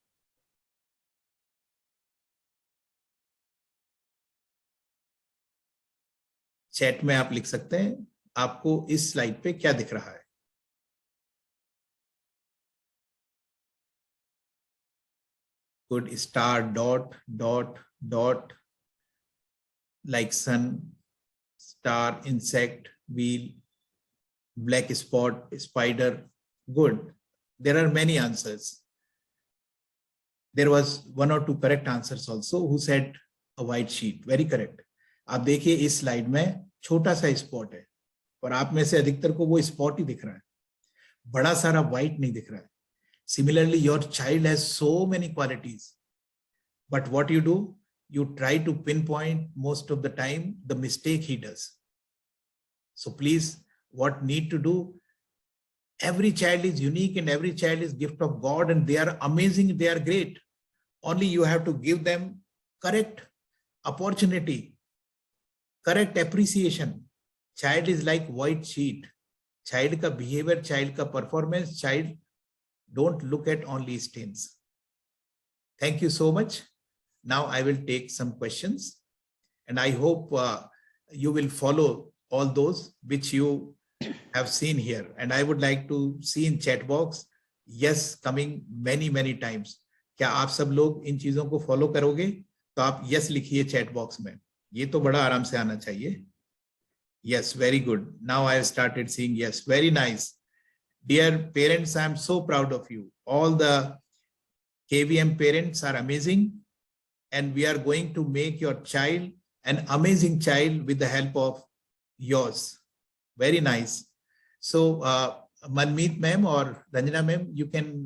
चैट में आप लिख सकते हैं आपको इस स्लाइड पे क्या दिख रहा है. Good. Star, dot, dot, dot, like sun, star, insect, wheel, black spot, spider. Good. There are many answers. There was 1 or 2 correct answers also. Who said a white sheet? Very correct. आप देखिए इस slide में छोटा सा spot है और आप में से अधिकतर को वो स्पॉट ही दिख रहा है, बड़ा सारा व्हाइट नहीं दिख रहा है. Similarly, your child has so many qualities. But what you try to pinpoint most of the time the mistake he does. So please, what need to do, every child is unique and every child is gift of God and they are amazing, they are great. Only you have to give them correct opportunity, correct appreciation. Child is like white sheet. Child ka behavior, child ka performance, child don't look at only stains. Thank you so much. Now I will take some questions and I hope you will follow all those which you have seen here. And I would like to see in chat box, yes, coming many times. क्या आप सब लोग इन चीजों को follow करोगे? तो आप yes लिखिए chat box में. ये तो बड़ा आराम से आना चाहिए. Yes, very good. Now I have started seeing yes. Very nice. Dear parents, I am so proud of you. All the KVM parents are amazing. And we are going to make your child an amazing child with the help of yours. Very nice. So Manmeet ma'am or Ranjana ma'am, you can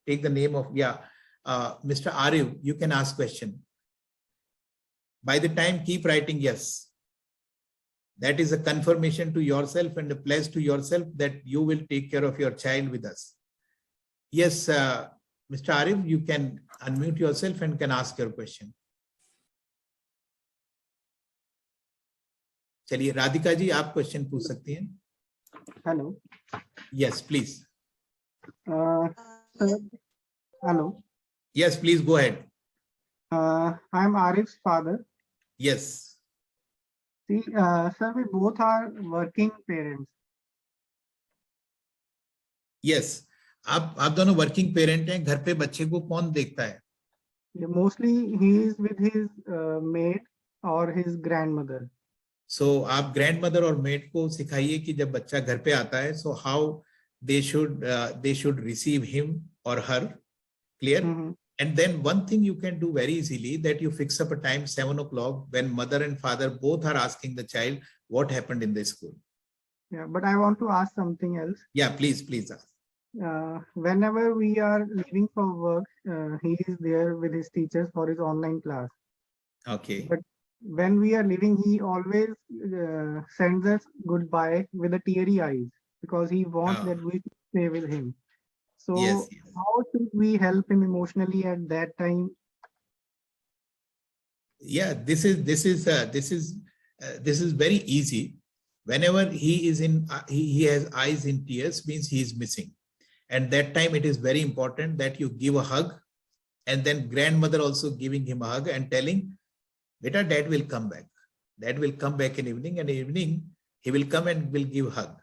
take the name of, Mr. Arif, you can ask question. By the time, keep writing yes. That is a confirmation to yourself and a pledge to yourself that you will take care of your child with us. Yes, Mr. Arif, you can unmute yourself and can ask your question. चलिए राधिका जी आप question पूछ सकती हैं. Hello. Yes, please. Hello. Yes, please go ahead. I am Arif's father. Yes. See, sir, we both are working parents. Yes. आप दोनों working parent हैं. घर पे बच्चे को कौन देखता है? Mostly he is with his maid or his grandmother. So आप grandmother और maid को सिखाइए कि जब बच्चा घर पे आता है, so how they should receive him or her. Clear? Mm-hmm. And then one thing you can do very easily, that you fix up a time 7 o'clock when mother and father both are asking the child what happened in the school. Yeah, but I want to ask something else. Yeah, please ask. Whenever we are leaving for work, he is there with his teachers for his online class. Okay. But when we are leaving, he always sends us goodbye with a teary eyes because he wants that we stay with him. So yes. How should we help him emotionally at that time? Yeah, this is very easy. Whenever he is in, he has eyes in tears, means he is missing. And that time it is very important that you give a hug, and then grandmother also giving him a hug and telling, beta, dad will come back. Dad will come back in evening, and in evening he will come and will give hug.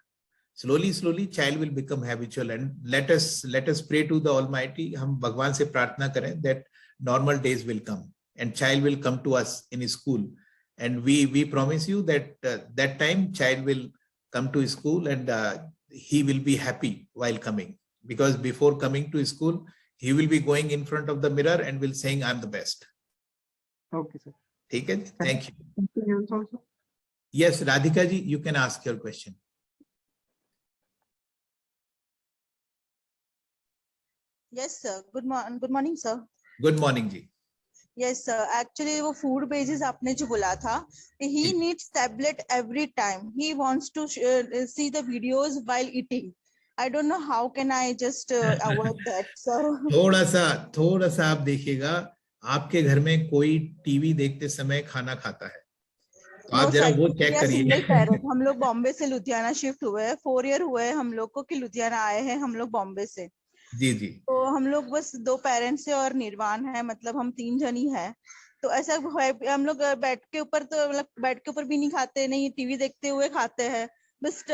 Slowly, child will become habitual, and let us pray to the Almighty. हम भगवान से प्रार्थना करें that normal days will come and child will come to us in school, and we promise you that that time child will come to school and he will be happy while coming, because before coming to school he will be going in front of the mirror and will saying I'm the best. Okay, sir. ठीक है, thank you. Something else also? Yes, Radhika ji, you can ask your question. Yes, sir. Good morning, sir. Good morning, ji. Yes, sir. Actually, वो food basis आपने जो बोला था, he needs tablet every time. He wants to see the videos while eating. I don't know how can I just avoid that, sir. थोड़ा सा आप देखिएगा, आपके घर में कोई टीवी देखते समय खाना खाता है, तो आप जरा वो चेक करिए. हम लोग बॉम्बे से लुधियाना शिफ्ट हुए हैं, 4 ईयर हुए हैं हम लोग को कि लुधियाना आए हैं हम लोग बॉम्बे से. जी. तो हम लोग बस 2 पेरेंट्स से और निर्वाण है, मतलब हम 3 जन ही है. तो ऐसा हम लोग बेड के ऊपर तो मतलब बेड के ऊपर भी नहीं खाते, नहीं टीवी देखते हुए खाते हैं, बस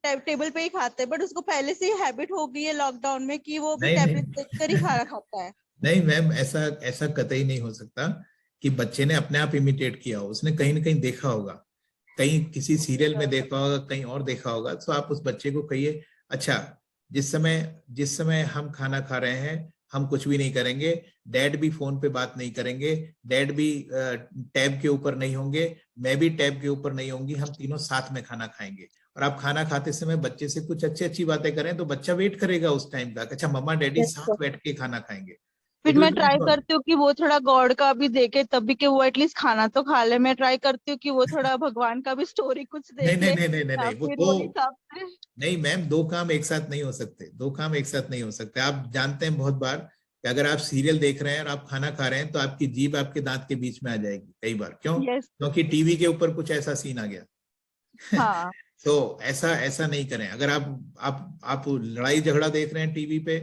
टेबल पे ही खाते हैं. बट उसको पहले से ही हैबिट हो गई है लॉकडाउन में कि वो भी टैबलेट देखकर ही खाना खाता है. नहीं मैम, ऐसा कतई नहीं हो सकता कि बच्चे ने अपने आप इमिटेट किया हो. उसने कहीं ना कहीं देखा होगा, कहीं किसी सीरियल में देखा होगा, कहीं और देखा होगा. तो आप उस बच्चे को कहिए, अच्छा जिस समय हम खाना खा रहे हैं हम कुछ भी नहीं करेंगे, डैड भी फोन पे बात नहीं करेंगे, डैड भी टैब के ऊपर नहीं होंगे, मैं भी टैब के ऊपर नहीं होंगी, हम तीनों साथ में खाना खाएंगे. और आप खाना खाते समय बच्चे से कुछ अच्छी बातें करें तो बच्चा वेट करेगा उस टाइम का, अच्छा मम्मा डैडी साथ बैठ के खाना खाएंगे. फिर It will मैं be ट्राई enjoyed. करती हूँ कि वो थोड़ा गॉड का भी देखे, तब भी कि वो एटलीस्ट खाना तो खा ले। मैं ट्राई करती हूँ कि वो थोड़ा भगवान का भी स्टोरी कुछ नहीं देख नहीं ले, नहीं नहीं नहीं या नहीं, वो फिर दो, वो हिसाब से। नहीं मैम, दो काम एक साथ नहीं हो सकते, दो काम एक साथ नहीं हो सकते। आप जानते हैं बहुत बार कि अगर आप सीरियल देख रहे हैं और आप खाना खा रहे हैं तो आपकी जीभ आपके दांत के बीच में आ जाएगी कई बार। क्यों? यस। क्योंकि टीवी के ऊपर कुछ ऐसा सीन आ गया। हाँ। तो ऐसा ऐसा नहीं करें। अगर आप लड़ाई झगड़ा देख रहे हैं टीवी पे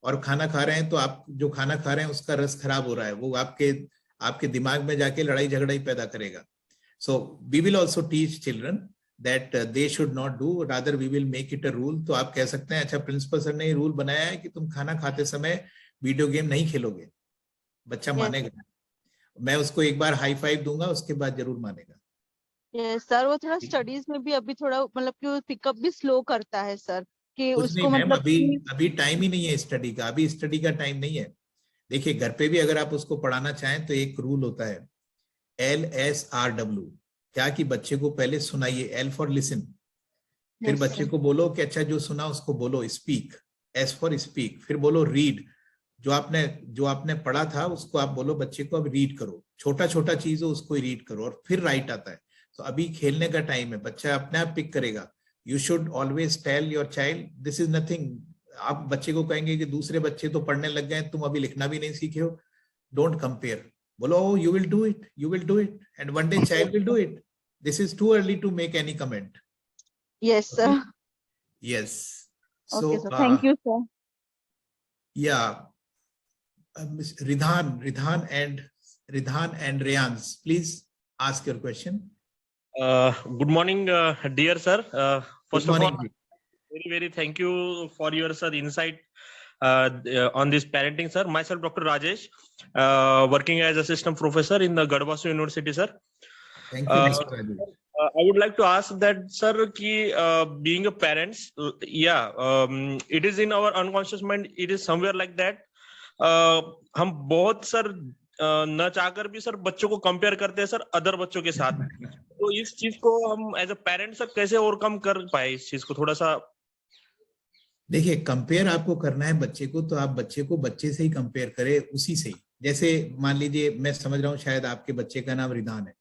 और खाना खा रहे हैं, तो आप जो खाना खा रहे हैं उसका रस खराब हो रहा है, वो आपके आपके दिमाग में जाके लड़ाई झगड़ा ही पैदा करेगा। So we will also teach children that they should not do, rather we will make it a rule. तो आप कह सकते हैं अच्छा प्रिंसिपल सर ने रूल बनाया है कि तुम खाना खाते समय वीडियो गेम नहीं खेलोगे, बच्चा यस। मानेगा। मैं उसको एक बार हाई फाइव दूंगा, उसके बाद जरूर मानेगा। यस सर, वो थोड़ा स्टडीज में भी अभी थोड़ा मतलब कि पिकअप भी स्लो करता है सर, कि कुछ नहीं उसको मैम, मतलब अभी कि अभी टाइम ही नहीं है स्टडी का, अभी स्टडी का टाइम नहीं है। देखिए घर पे भी अगर आप उसको पढ़ाना चाहें तो एक रूल होता है, LSRW, क्या कि बच्चे को पहले सुनाइए, L फॉर लिसन, फिर यस बच्चे सर। को बोलो कि अच्छा जो सुना उसको बोलो, स्पीक, S फॉर स्पीक, फिर बोलो रीड, जो आपने पढ़ा था उसको आप बोलो बच्चे को अब रीड करो, छोटा छोटा चीज हो उसको रीड करो, और फिर राइट आता है। तो अभी खेलने का टाइम है, बच्चा अपने आप पिक करेगा। You should always tell your child this is nothing. आप बच्चे को कहेंगे कि दूसरे बच्चे तो पढ़ने लग गए, तुम अभी लिखना भी नहीं सीखे हो, डोंट कंपेयर। बोलो you will do it, you will do it, and one day child will do it. This is too early to make any comment. Yes Okay. Sir. Yes. Okay So, sir, thank you sir. yeah, Ms. Ridhan and Rayans, please ask your question. Good morning, dear sir. Good First of all, morning. very thank you for your sir insight on this parenting, sir. Myself, Dr. Rajesh, working as assistant professor in the Gadwasu University, sir. Thank you, Mr. Rajesh. I would like to ask that, sir, ki being a parents, it is in our unconscious mind. It is somewhere like that. हम बहुत sir न चाहकर भी sir बच्चों को compare करते हैं sir other बच्चों के साथ। तो इस चीज को हम एज अ पेरेंट सर कैसे ओवरकम कर पाए इस चीज को थोड़ा सा? देखिए कंपेयर आपको करना है बच्चे को, तो आप बच्चे को बच्चे से ही कंपेयर करें, उसी से ही। जैसे मान लीजिए, मैं समझ रहा हूँ शायद आपके बच्चे का नाम रिधान है।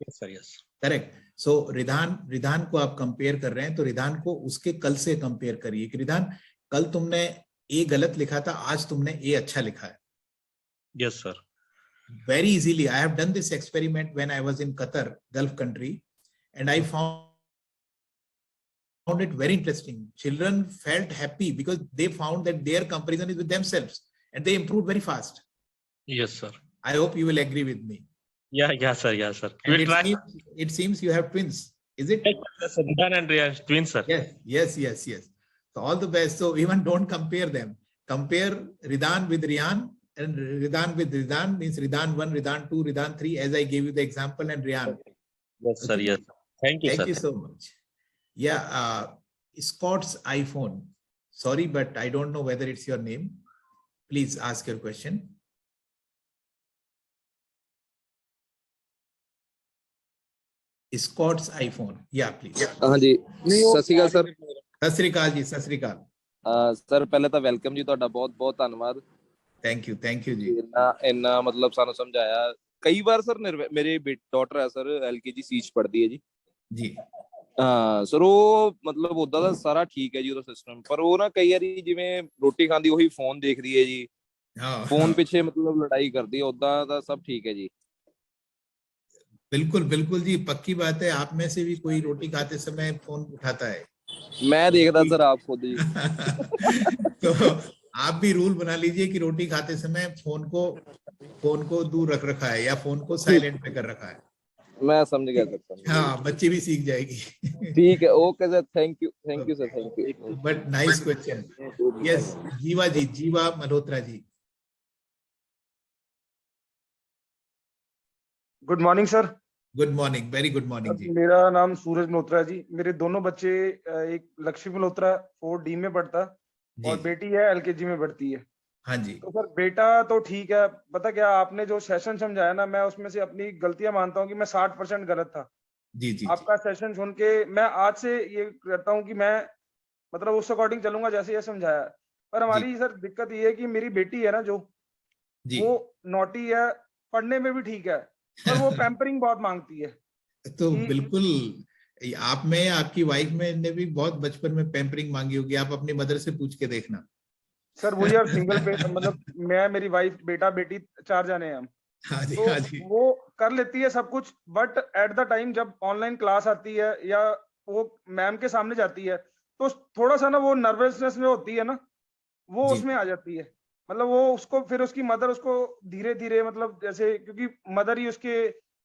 Yes sir, yes. करेक्ट। सो रिधान को आप कंपेयर कर रहे हैं, तो रिधान को उसके कल से कंपेयर करिए कि रिधान, कल तुमने ए गलत लिखा था, आज तुमने ए अच्छा लिखा है। Yes sir. Very easily, I have done this experiment when I was in Qatar, Gulf country, and I found it very interesting. Children felt happy because they found that their comparison is with themselves, and they improved very fast. Yes sir. I hope you will agree with me. Yeah sir, yeah sir. And We'll try. it seems you have twins, is it? Yes sir, Ridan and Riyan, twins sir. Yes. So all the best. So even don't compare them. Compare Ridan with Riyan, and Ridan with Ridan means Ridan 1, Ridan 2, Ridan 3, as I gave you the example, and Riyan. Yes sir, Okay. yes. Thank you, Thank sir. you so much. Yeah, Scott's iPhone. Sorry, but I don't know whether it's your name. Please ask your question. Scott's iPhone. Yeah, please. हाँ जी, ਸਤਿ ਸ਼੍ਰੀ ਅਕਾਲ sir. Sat Sri ਅਕਾਲ ਜੀ, ਸਤਿ ਸ੍ਰੀ ਅਕਾਲ। Sir ਪਹਿਲਾਂ ਤਾਂ welcome ਜੀ, ਤੁਹਾਡਾ ਬਹੁਤ ਬਹੁਤ ਧੰਨਵਾਦ। ਥੈਂਕ ਯੂ ਜੀ। ਇੰਨਾ ਮਤਲਬ ਸਾਨੂੰ ਸਮਝਾਇਆ। ਕਈ ਵਾਰ ਸਰ ਮੇਰੇ ਡਾਟਰ ਹੈ ਸਰ, LKG C ਚ ਪੜ੍ਹਦੀ ਹੈ ਜੀ। ਹਾਂ ਸਰ, ਉਹ ਮਤਲਬ ਉਦਾਂ ਦਾ ਸਾਰਾ ਠੀਕ ਹੈ ਜੀ ਉਹਦਾ ਸਿਸਟਮ, ਪਰ ਉਹ ਨਾ ਕਈ ਵਾਰੀ ਜਿਵੇਂ ਰੋਟੀ ਖਾਂਦੀ ਉਹੀ ਫੋਨ ਦੇਖਦੀ ਹੈ ਜੀ, ਫੋਨ ਪਿੱਛੇ ਮਤਲਬ ਲੜਾਈ ਕਰਦੀ ਹੈ। ਉਦਾਂ ਦਾ ਸਭ ਠੀਕ ਹੈ ਜੀ? बिल्कुल जी, पक्की बात है। आप में से भी कोई रोटी खाते समय फोन उठाता है? मैं देखता सर, आप खुद जी। तो आप भी रूल बना लीजिए कि रोटी खाते समय फोन को दूर रख रखा है, या फोन को साइलेंट पे कर रखा है। मैं समझ गया सर। हाँ, बच्ची भी सीख जाएगी। ठीक है, okay sir, thank you sir, thank you. But nice question. Yes, Jeeva Malhotra ji. Good morning sir. Good morning, very good morning ji. मेरा नाम सूरज मल्होत्रा है जी। मेरे दोनों बच्चे, एक लक्ष्मी मल्होत्रा 4D में पढ़ता और बेटी है LKG में पढ़ती है। हाँ जी। तो सर बेटा तो ठीक है, पता क्या, आपने जो सेशन समझाया ना, मैं उसमें से अपनी गलतियां मानता हूँ कि मैं 60% गलत था। जी। आपका सेशन सुन के मैं आज से ये करता हूँ कि मैं मतलब उस अकॉर्डिंग चलूंगा जैसे ये समझाया। पर हमारी सर दिक्कत ये है कि मेरी बेटी है ना, जो जी। वो नॉटी है, पढ़ने में भी ठीक है, पर वो पैम्परिंग बहुत मांगती है। तो कि- बिल्कुल आप में, आपकी वाइफ में ने भी बहुत बचपन में पैम्परिंग मांगी होगी, आप अपनी मदर से पूछ के देखना। सर वही, अब सिंगल मतलब मैं, मेरी वाइफ, बेटा बेटी 4 जने हैं हम। हाँ जी, तो हाँ जी। वो कर लेती है सब कुछ, बट एट द टाइम जब ऑनलाइन क्लास आती है या वो मैम के सामने जाती है, तो थोड़ा सा ना वो नर्वसनेस में होती है ना, वो जी। उसमें आ जाती है। मतलब वो उसको फिर उसकी मदर उसको धीरे धीरे, मतलब जैसे, क्योंकि मदर ही उसके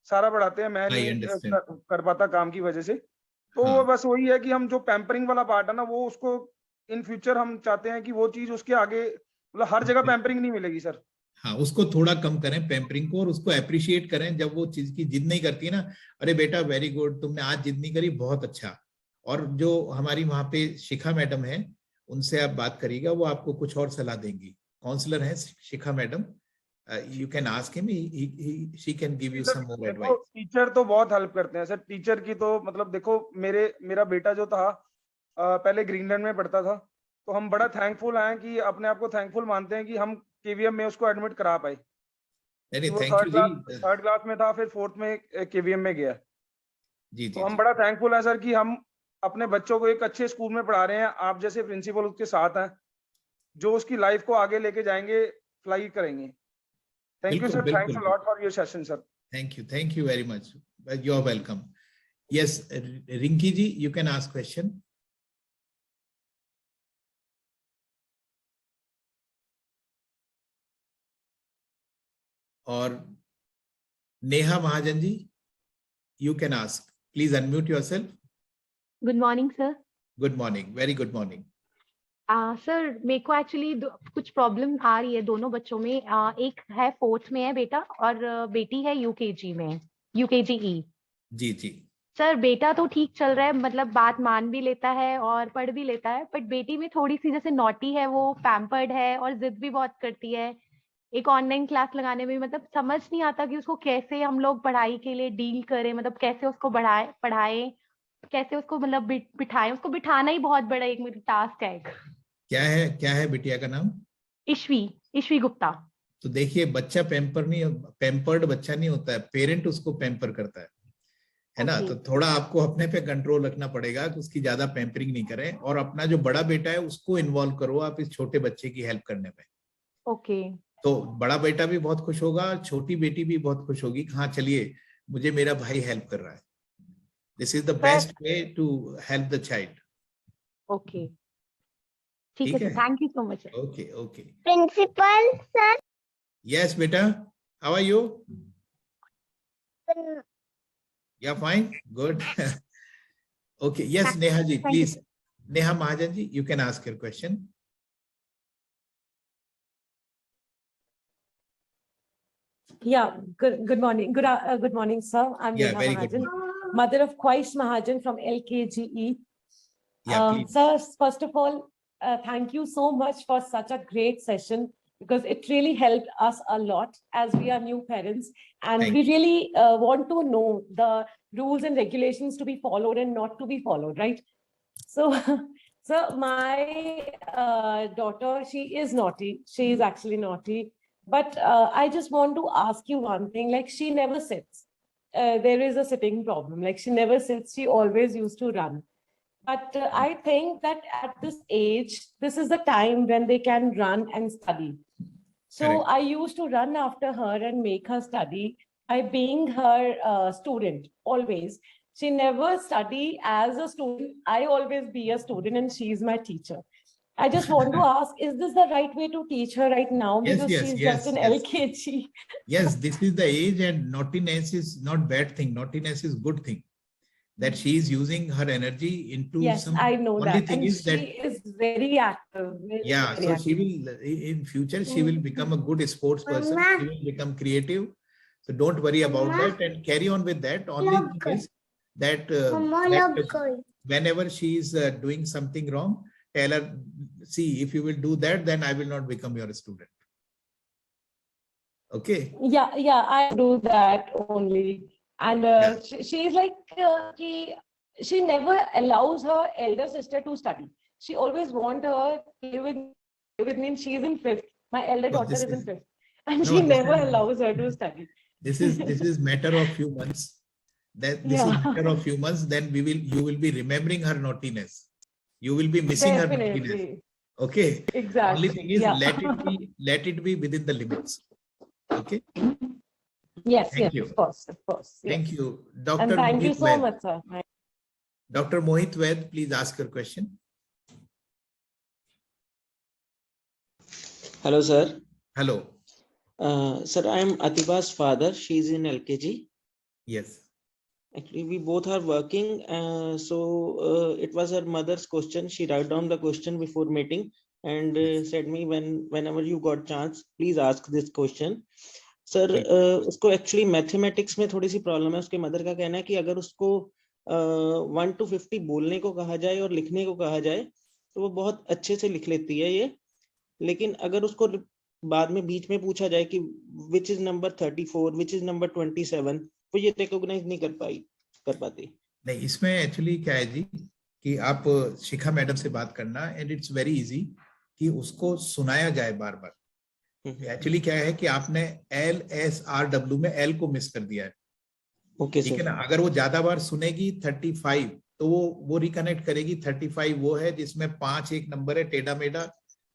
सारा बढ़ाते हैं, मैं आई नहीं अंडरस्टैंड। कर पाता काम की वजह से। तो वो हाँ बस वही है कि हम जो पैम्परिंग वाला पार्ट है ना, वो उसको इन फ्यूचर हम चाहते हैं कि वो चीज उसके आगे, मतलब हर जगह पैम्परिंग नहीं मिलेगी सर। हाँ, उसको थोड़ा कम करें पैम्परिंग को, और उसको अप्रिशिएट करें जब वो चीज की जिद नहीं करती है ना। अरे बेटा वेरी गुड, तुमने आज जिद नहीं करी, बहुत अच्छा। और जो हमारी वहां पे शिखा मैडम है, उनसे आप बात करिएगा, वो आपको कुछ और सलाह देंगी। काउंसलर है Shikha madam, you can ask him, she can give you some more देखो एडवाइस। टीचर तो बहुत हेल्प करते हैं सर, टीचर की तो मतलब देखो, मेरा बेटा जो था पहले ग्रीनलैंड में पढ़ता था, तो हम बड़ा थैंकफुल हैं, कि अपने आप को थैंकफुल मानते हैं कि हम केवीएम में उसको एडमिट करा पाए। नहीं, कि वो thank you ji. Third class में था, फिर फोर्थ में केवीएम में गया। जी तो जी हम जी। बड़ा थैंकफुल हैं सर कि हम अपने बच्चों को एक अच्छे स्कूल में पढ़ा रहे हैं, आप जैसे प्रिंसिपल उसके साथ हैं, जो उसकी लाइफ को आगे लेके जाएंगे, फ्लाई करेंगे। थैंक यू बिल्कुल सर, थैंक्स बिल्कुल। A lot for your session sir. Thank you very much. You are welcome. Yes, Rinki ji, you can ask question. और Neha Mahajan ji, you can ask. Please unmute yourself. Good morning sir. Good morning. Very good morning. Sir मेरे को actually कुछ problem आ रही है दोनों बच्चों में। एक है 4th में है बेटा, और बेटी है यूकेजी में, यूकेजी। जी जी। सर बेटा तो ठीक चल रहा है, मतलब बात मान भी लेता है और पढ़ भी लेता है, बट बेटी में थोड़ी सी जैसे नॉटी है, वो पैम्पर्ड है और जिद भी बहुत करती है। एक ऑनलाइन क्लास लगाने में मतलब समझ नहीं आता कि उसको कैसे हम लोग पढ़ाई के लिए डील करें, मतलब कैसे उसको पढ़ाएं, कैसे उसको मतलब बिठाएं। उसको बिठाना ही बहुत बड़ा एक मेरा टास्क है। क्या है बिटिया का नाम? ईश्वी, ईश्वी गुप्ता। तो देखिए, बच्चा पैम्पर्ड बच्चा नहीं होता है, पेरेंट उसको पैम्पर करता है ना। तो थोड़ा आपको अपने पे कंट्रोल रखना पड़ेगा कि उसकी ज्यादा पैम्परिंग नहीं करें, और अपना जो बड़ा बेटा है उसको इन्वॉल्व करो आप इस छोटे बच्चे की हेल्प करने में। ओके। तो बड़ा बेटा भी बहुत खुश होगा, छोटी बेटी भी बहुत खुश होगी, हाँ चलिए मुझे मेरा भाई हेल्प कर रहा है। This is the best way to help the child. Okay, ठीक है ठीक सर, है। Thank you so much. Okay okay. Principal sir, Yes, beta. How are you? You're fine? Good. Okay. Yes, Neha ji, Thank you, please. sir. Neha Mahajan ji, you can ask your question. Yeah, good morning. Good morning, sir. I'm Yeah, Neha very good Mahajan, morning. mother of Qais Mahajan from LKGE. Yeah, please. Sir, first of all, thank you so much for such a great session, because it really helped us a lot as we are new parents, and Thank we you. really want to know the rules and regulations to be followed and not to be followed, right? So, so my daughter, she is naughty. She is actually naughty. But I just want to ask you one thing, like she never sits. There is a sitting problem. Like she never sits. She always used to run. But I think that at this age, this is the time when they can run and study. So Correct. I used to run after her and make her study by being her student always. She never study as a student. I always be a student and she's my teacher. I just want to ask, is this the right way to teach her right now? Yes, Because she's just in yes. LKG. Yes, this is the age, and naughtiness is not bad thing. Naughtiness is good thing. That she is using her energy into Yes, some. I know Only that. thing And is she that, is very active. yeah, Very so she active. will in future she will become a good sports person. She will become creative. So don't worry about that and carry on with that. Only thing is that, whenever she is doing something wrong, tell her, see, if you will do that, then I will not become your student. Okay. Yeah, I do that only. And she's like, she never allows her elder sister to study. She always wants her to live with me. She's in 5th. My elder So daughter this is in is 5th. and No, she never allows her to study. this is matter of few months. That this is matter of few months. Then you will be remembering her naughtiness. You will be missing her naughtiness. Definitely. Okay. Exactly. Only thing is, Yeah. let it be within the limits. Okay. Yes, Thank yes, you. of course, of course. Thank Yes. you, And Dr. thank you Mohit so Vaid. much, sir. Dr. Mohit Vaid, please ask your question. Hello, sir. Hello. Sir, I am Atiba's father. She's in LKG. Yes. Actually, we both are working. It was her mother's question. She wrote down the question before meeting and said me whenever you got chance, please ask this question. Sir, उसको actually mathematics में थोड़ी सी problem है. उसके mother का कहना है कि अगर उसको 1 to 50 बोलने को कहा जाए और लिखने को कहा जाए तो वो बहुत अच्छे से लिख लेती है ये. लेकिन अगर उसको बाद में बीच में पूछा जाए कि which is number 34, which is number 27, वो ये recognize नहीं कर पाती. नहीं, इसमें एक्चुअली क्या है जी कि आप शिखा मैडम से बात करना, एंड इट्स वेरी इजी कि उसको सुनाया जाए बार बार. एक्चुअली क्या है कि आपने LSRW में L को मिस कर दिया है. ओके ठीक है ना. अगर वो ज्यादा बार सुनेगी 35 तो वो रिकनेक्ट करेगी. 35 वो है जिसमें 5 एक नंबर है टेढ़ा मेढ़ा.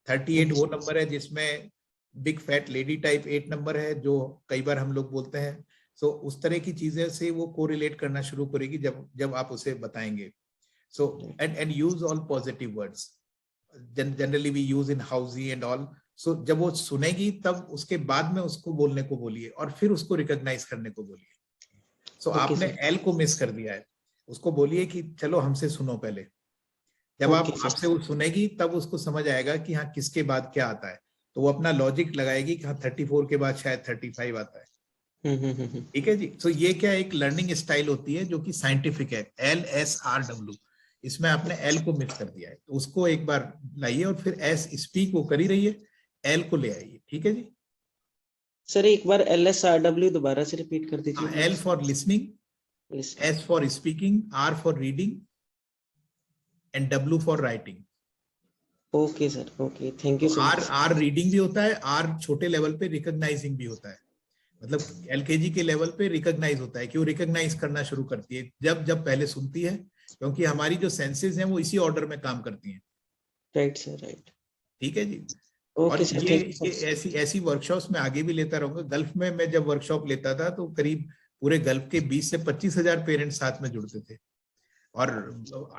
38 वो नंबर है जिसमें big fat lady type 8 number है जो कई बार हम लोग बोलते हैं. सो उस तरह की चीजें से वो कोरिलेट करना शुरू करेगी जब आप उसे बताएंगे. So and use all positive words. Generally we use in housie and all. So जब वो सुनेगी तब उसके बाद में उसको बोलने को बोलिए और फिर उसको रिकॉग्नाइज करने को बोलिए. सो आपने एल को मिस कर दिया है. उसको बोलिए कि चलो हमसे सुनो पहले. जब आपसे वो सुनेगी तब उसको समझ आएगा कि हाँ किसके बाद क्या आता है. तो वो अपना लॉजिक लगाएगी कि हाँ 34 के बाद शायद 35 आता है. ठीक है जी. तो ये क्या एक लर्निंग स्टाइल होती है जो कि साइंटिफिक है. LSRW. इसमें आपने एल को मिस कर दिया है. तो उसको एक बार लाइए और फिर एस स्पीक वो कर ही रही है, एल को ले आइए. ठीक है जी. सर एक बार LSRW दोबारा से रिपीट कर दीजिए. L for listening, S for speaking, R for reading and W for writing. Okay sir. Okay, thank you so much. R reading भी होता है. आर छोटे लेवल पे रिकॉग्नाइजिंग भी होता है. मतलब एलकेजी के लेवल पे रिकॉग्नाइज होता है कि वो रिकॉग्नाइज करना शुरू करती है जब पहले सुनती है, क्योंकि हमारी जो सेंसेस हैं वो इसी ऑर्डर में काम करती हैं. Right sir, right. ठीक है जी. ओके और सर. ये ऐसी वर्कशॉप्स में आगे भी लेता रहूंगा. गल्फ में मैं जब वर्कशॉप लेता था तो करीब पूरे गल्फ के 20 से 25,000 पेरेंट्स साथ में जुड़ते थे. और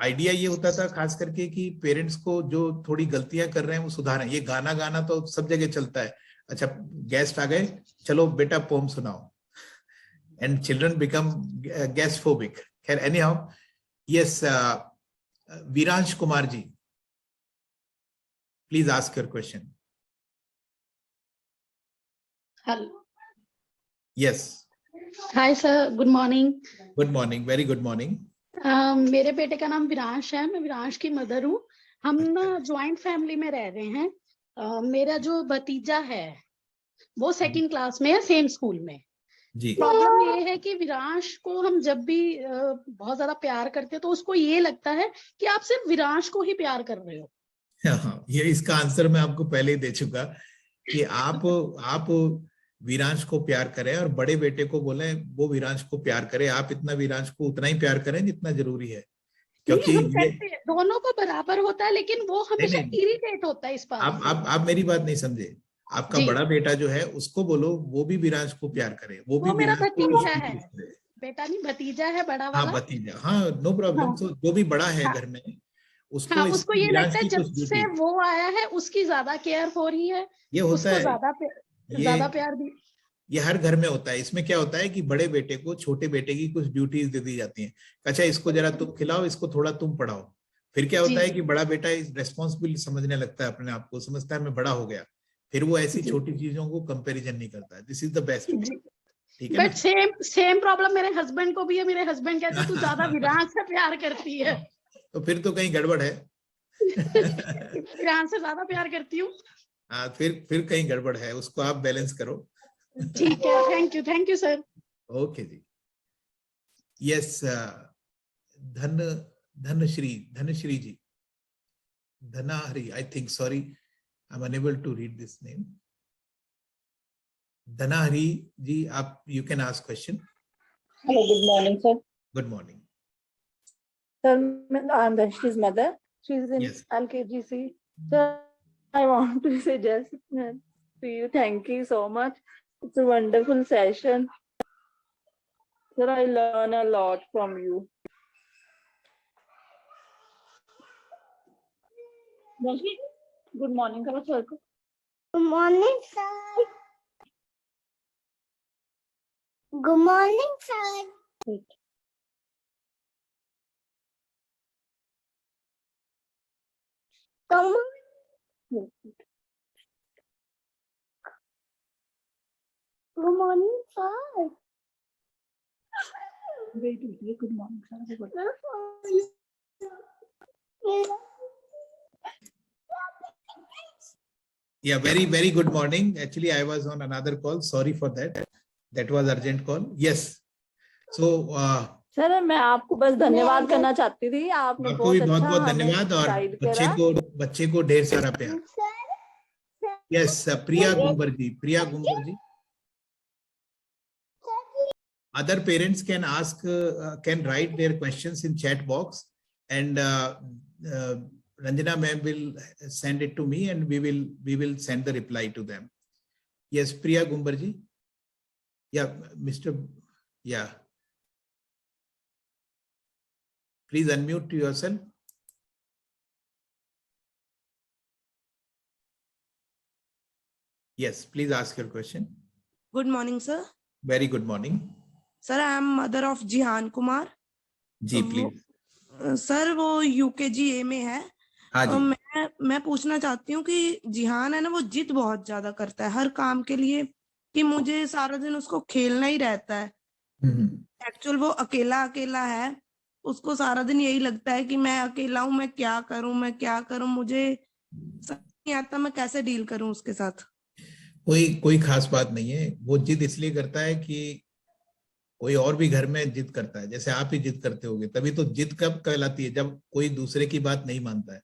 आइडिया ये होता था खास करके कि पेरेंट्स को जो थोड़ी गलतियां कर रहे हैं वो सुधारें. ये गाना तो सब जगह चलता है. अच्छा गेस्ट आ गए, चलो बेटा पोम सुनाओ, and children become guest phobic. खैर anyhow, yes, Veeransh Kumar ji, please ask your question. Hello. Yes. Hi sir, good morning. Good morning, very good morning. मेरे बेटे का नाम विरांश है. मैं विरांश की मदर हूँ. हम ना ज्वाइंट फैमिली में रह रहे हैं. मेरा जो भतीजा है वो 2nd क्लास में है, सेम स्कूल में. जी. प्रॉब्लम ये है कि विरांश को हम जब भी बहुत ज्यादा प्यार करते हैं तो उसको ये लगता है कि आप सिर्फ विरांश को ही प्यार कर रहे हो. हाँ, ये इसका आंसर मैं आपको पहले ही दे चुका कि आप विरांश को प्यार करें और बड़े बेटे को बोले वो विरांश को प्यार करे. आप इतना विरांश को उतना ही प्यार करें जितना जरूरी है, क्योंकि हम करते हैं, दोनों को बराबर होता है, लेकिन वो हमेशा इरिटेट होता है इस बात से. आप मेरी बात नहीं समझे. आपका बड़ा बेटा जो है उसको बोलो वो भी विरांश को प्यार करे. वो भी मेरा भतीजा है. करे. बेटा नहीं, भतीजा है बड़ा वाला. हाँ भतीजा. हाँ, नो प्रॉब्लम. तो जो भी बड़ा है घर में उसको ये लगता है जब से वो आया है उसकी ज्यादा केयर हो रही है. ये होता है ज्यादा प्यार भी. ये हर घर में होता है. इसमें क्या होता है कि बड़े बेटे को छोटे बेटे की कुछ ड्यूटीज दे दी जाती हैं. अच्छा इसको जरा तुम खिलाओ, इसको थोड़ा तुम पढ़ाओ. फिर क्या होता है कि बड़ा बेटा इस रेस्पॉन्सिबिलिटी समझने लगता है, अपने आप को समझता है मैं बड़ा हो गया. फिर वो ऐसी छोटी चीजों को कंपैरिजन नहीं करता है. This is the best. ठीक है. बट सेम प्रॉब्लम मेरे हस्बैंड को भी है. मेरे हस्बैंड कहते हैं तू ज्यादा विरांश से प्यार करती है. तो फिर तो कहीं गड़बड़ है. विरांश से ज्यादा प्यार करती हूँ. हाँ, फिर कहीं गड़बड़ है. उसको आप बैलेंस करो. ठीक है. Thank you sir. Okay ji. Yes, Dhanashree ji, Dhanahari, I think. Sorry, I am unable to read this name. Dhanahari ji, you can ask question. Hello, good morning, sir. Good morning. Sir, I'm Dhanshri's mother. She's in Yes. LKGC. Sir, I want to say just to you, thank you so much. It's a wonderful session. Sir, I learn a lot from you. Dhanshri, good morning, sir. Good morning, sir. Good morning, sir. Come on. Good morning, sir. Wait, good morning, sir. Yeah, very good morning. Actually, I was on another call. Sorry for that. That was urgent call. Yes. So sir मैं आपको बस धन्यवाद करना चाहती थी, आपने आपको भी बहुत बहुत हमें धन्यवाद और गाइड करा। बच्चे को ढेर सारा प्यार। Yes, Priya Gumber ji. Other parents can ask, can write their questions in chat box, and Ranjana ma'am will send it to me, and we will send the reply to them. Yes, Priya Gumbar ji. Yeah, yeah. Please unmute yourself. Yes, please ask your question. Good morning, sir. Very good morning. Sir, I am mother of Jihan Kumar. Ji please. Sir वो UKG में है। हाँ जी। मैं पूछना चाहती हूँ कि जिहान है ना, वो जिद बहुत ज्यादा करता है हर काम के लिए, कि मुझे सारा दिन उसको खेलना ही रहता है। एक्चुअल वो अकेला है, उसको सारा दिन यही लगता है कि मैं अकेला हूँ, मैं क्या करूँ, मुझे समझ नहीं आता मैं कैसे डील करूँ उसके साथ। कोई खास बात नहीं है। वो जिद इसलिए करता है कि कोई और भी घर में जिद करता है, जैसे आप ही जिद करते होगे। तभी तो जिद कब कहलाती है, जब कोई दूसरे की बात नहीं मानता है।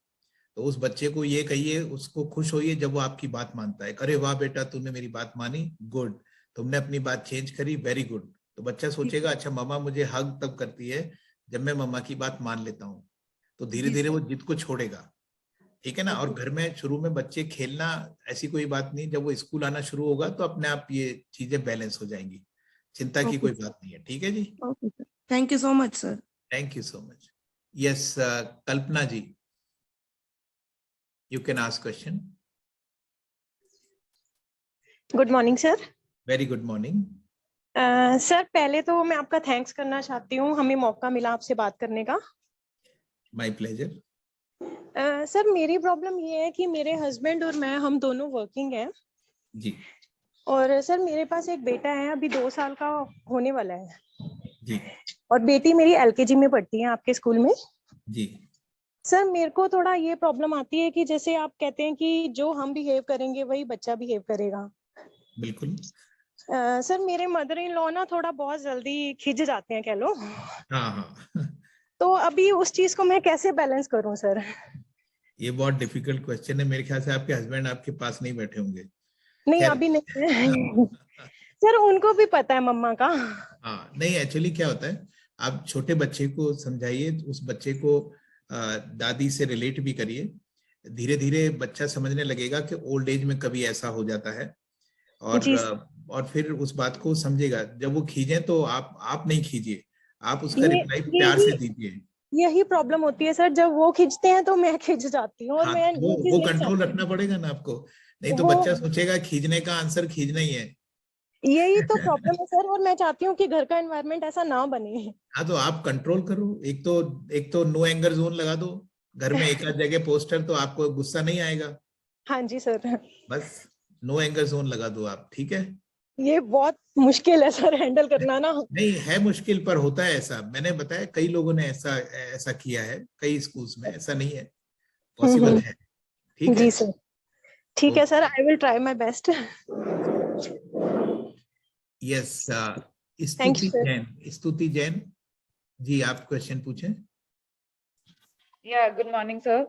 तो उस बच्चे को ये कहिए, उसको खुश होइए जब वो आपकी बात मानता है। अरे वाह बेटा, तूने मेरी बात मानी, गुड, तुमने अपनी बात चेंज करी, वेरी गुड। तो बच्चा सोचेगा अच्छा मम्मा मुझे हग तब करती है जब मैं मम्मा की बात मान लेता हूँ। तो धीरे धीरे वो जिद को छोड़ेगा, ठीक है ना। और घर में शुरू में बच्चे खेलना ऐसी कोई बात नहीं, जब वो स्कूल आना शुरू होगा तो अपने आप ये चीजें बैलेंस हो जाएंगी। चिंता की कोई बात नहीं है, ठीक है जी। Thank you so much sir. Thank you so much. Yes, Kalpana ji, you can ask question. Good morning sir. Very good morning. Sir पहले तो मैं आपका थैंक्स करना चाहती हूँ, हमें मौका मिला आपसे बात करने का। My pleasure. सर मेरी प्रॉब्लम ये है कि मेरे हस्बैंड और मैं, हम दोनों वर्किंग हैं जी। और सर मेरे पास एक बेटा है, अभी 2 साल का होने वाला है जी। और बेटी मेरी LKG में पढ़ती है आपके स्कूल में जी। सर। मेरे को थोड़ा ये प्रॉब्लम आती है कि जैसे आप कहते हैं कि जो हम बिहेव करेंगे वही बच्चा बिहेव करेगा। बिल्कुल। सर मेरे मदर इन लॉ ना थोड़ा बहुत जल्दी खिंच जाते हैं, कह लो। हाँ। तो अभी उस चीज को मैं कैसे बैलेंस करूं सर? ये बहुत डिफिकल्ट क्वेश्चन है। मेरे ख्याल से आपके हस्बैंड आपके पास नहीं बैठे होंगे। नहीं अभी नहीं सर, उनको भी पता है मम्मा का। हाँ, नहीं एक्चुअली क्या होता है, आप छोटे बच्चे को समझाइए, उस बच्चे को दादी से रिलेट भी करिए। धीरे धीरे बच्चा समझने लगेगा कि ओल्ड एज में कभी ऐसा हो जाता है, और फिर उस बात को समझेगा। जब वो खींचे तो आप नहीं खींचिए, आप उसका रिप्लाई प्यार से दीजिए। यही प्रॉब्लम होती है सर, जब वो खींचते हैं तो मैं खींच जाती हूँ और हाँ, मैं वो कंट्रोल रखना पड़ेगा ना आपको, नहीं तो बच्चा सोचेगा खींचने का आंसर खींचना ही है। यही तो प्रॉब्लम है सर, और मैं चाहती हूँ कि घर का एनवायरनमेंट ऐसा ना बने। हाँ, तो आप कंट्रोल करो। एक तो नो एंगर जोन लगा दो घर में, एक आध जगह पोस्टर, तो आपको गुस्सा नहीं आएगा। हाँ जी सर। बस नो एंगर जोन लगा दो आप, ठीक है। ये बहुत मुश्किल है सर हैंडल करना ना। नहीं है मुश्किल, पर होता है ऐसा। मैंने बताया कई लोगों ने ऐसा किया है, कई स्कूल्स में। ऐसा नहीं है, पॉसिबल है, ठीक है जी सर। ठीक है sir, I will try my best. Yes, स्तुति जैन जी, आप क्वेश्चन पूछें। Yeah, good morning, sir.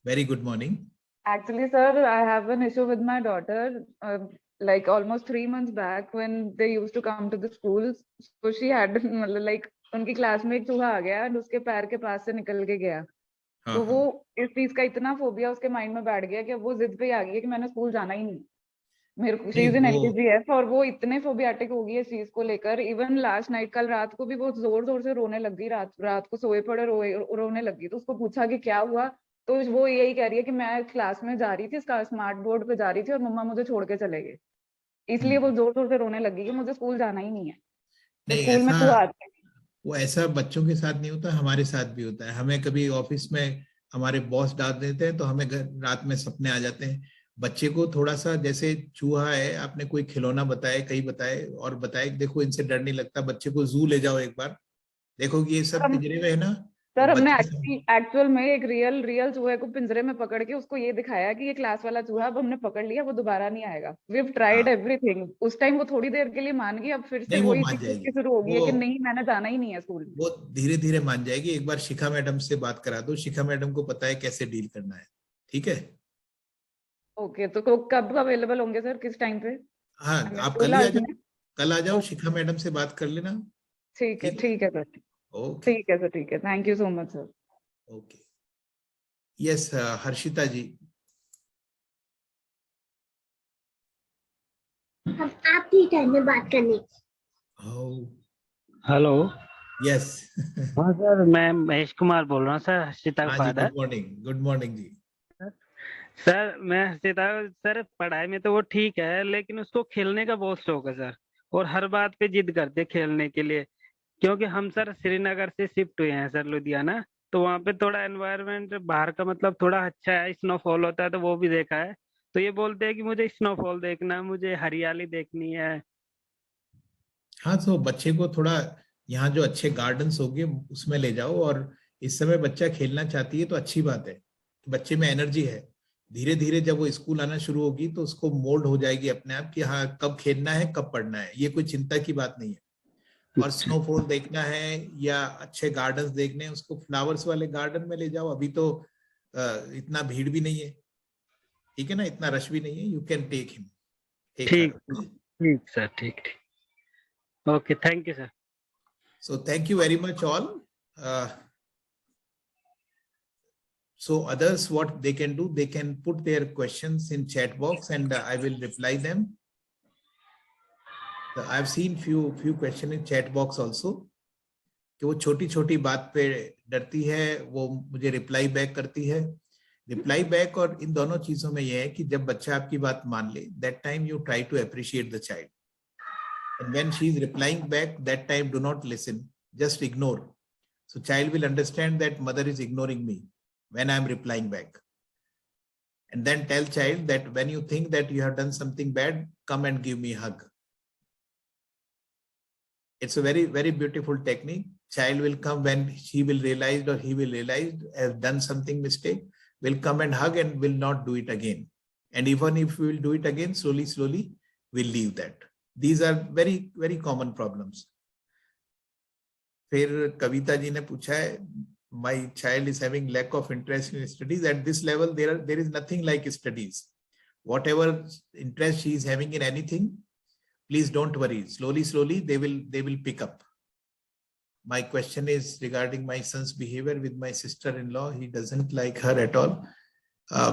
Very good morning. Actually, sir, I have an issue with my daughter. like almost 3 months back when they used to come to the schools. So she had like उनकी class में एक चूहा आ गया और उसके पैर के पास से निकल के गया. तो वो इस चीज का इतना फोबिया उसके माइंड में बैठ गया कि वो जिद पे आ गई है कि मैंने स्कूल जाना ही नहीं. मेरे को शी इज इन LKGS और वो इतने फोबियाटिक हो गई है इस चीज को लेकर. इवन लास्ट नाइट कल रात को भी वो जोर जोर से रोने लग गई. रात को सोए पड़े रोने लगी. तो उसको पूछा कि क्या हुआ, तो वो यही कह रही है कि मैं क्लास में जा रही थी, स्मार्ट बोर्ड पे जा रही थी और मम्मा मुझे छोड़ के चले गए, इसलिए वो जोर जोर से रोने लगी कि मुझे स्कूल जाना ही नहीं है. तो नहीं, स्कूल में तो आते हैं. वो ऐसा बच्चों के साथ नहीं होता, हमारे साथ भी होता है. हमें कभी ऑफिस में हमारे बॉस डांट देते हैं तो हमें रात में सपने आ जाते हैं. बच्चे को थोड़ा सा, जैसे चूहा है, आपने कोई खिलौना बताए, कई बताए और बताए, देखो इनसे डर नहीं लगता, बच्चे को जू ले जाओ एक बार, देखो कि ये सब पिंजरे में है ना. सर हमने एक्चुअल में एक रियल चूहे को पिंजरे में पकड़ के उसको ये दिखाया कि ये क्लास वाला चूहा, अब हमने पकड़ लिया, वो दोबारा नहीं आएगा. We have tried everything. उस टाइम वो थोड़ी देर के लिए मान गई, अब फिर से वही चीज शुरू हो गई है कि नहीं मैंने जाना ही नहीं है स्कूल. वो धीरे धीरे मान जाएगी. एक बार शिखा मैडम से बात करा दो, शिखा मैडम को पता है कैसे डील करना है. ठीक है, ओके. तो कब अवेलेबल होंगे सर, किस टाइम पे? हाँ, आप कल ही आ जाओ, कल आ जाओ, शिखा मैडम से बात कर लेना. ठीक है सर. ओके, ठीक है सर, ठीक है. Thank you so much sir. Okay, yes, Harshita ji. आपकी टर्न में बात करने. हेलो. यस. हाँ सर, मैं महेश कुमार बोल रहा हूँ सर, हर्षिता का फादर. गुड मॉर्निंग जी. सर मैं हर्षिता, सर पढ़ाई में तो वो ठीक है, लेकिन उसको खेलने का बहुत शौक है सर, और हर बात पे जिद करते खेलने के लिए. क्योंकि हम सर श्रीनगर से शिफ्ट हुए हैं सर लुधियाना, तो वहाँ पे थोड़ा एनवायरनमेंट बाहर का मतलब थोड़ा अच्छा है, स्नोफॉल होता है तो वो भी देखा है. तो ये बोलते हैं कि मुझे स्नोफॉल देखना है, मुझे हरियाली देखनी है. हाँ, तो बच्चे को थोड़ा यहाँ जो अच्छे गार्डन्स होंगे उसमें ले जाओ, और इस समय बच्चा खेलना चाहती है तो अच्छी बात है, बच्चे में एनर्जी है. धीरे धीरे जब वो स्कूल आना शुरू होगी तो उसको मोल्ड हो जाएगी अपने आप कि हाँ कब खेलना है कब पढ़ना है, ये कोई चिंता की बात नहीं है. और स्नोफॉल देखना है या अच्छे गार्डन्स देखने हैं, उसको फ्लावर्स वाले गार्डन में ले जाओ. अभी तो इतना भीड़ भी नहीं है, ठीक है ना, इतना रश भी नहीं है. You can take him. ठीक सर, ठीक. Okay, thank you sir. So thank you very much all. So others, what they can do, they can put their questions in chat box and I will reply them. So I've seen few questions in chat box also. कि वो छोटी छोटी बात पे डरती है, वो मुझे रिप्लाई बैक करती है. रिप्लाई बैक और इन दोनों चीजों में ये है कि जब बच्चा आपकी बात मान ले, that time you try to appreciate the child. And when she is replying back, that time do not listen, just ignore. So child will understand that mother is ignoring me when I am replying back. And then tell child that when you think that you have done something bad, come and give me a hug. It's a very, very beautiful technique. Child will come when she will realize or he will realize has done something mistake, will come and hug and will not do it again. And even if we will do it again, slowly, slowly, we'll leave that. These are very, very common problems. फिर कविता जी ने पूछा है, my child is having lack of interest in studies. At this level, there is nothing like studies. Whatever interest she is having in anything, please don't worry. Slowly, slowly, they will pick up. My question is regarding my son's behavior with my sister-in-law. He doesn't like her at all.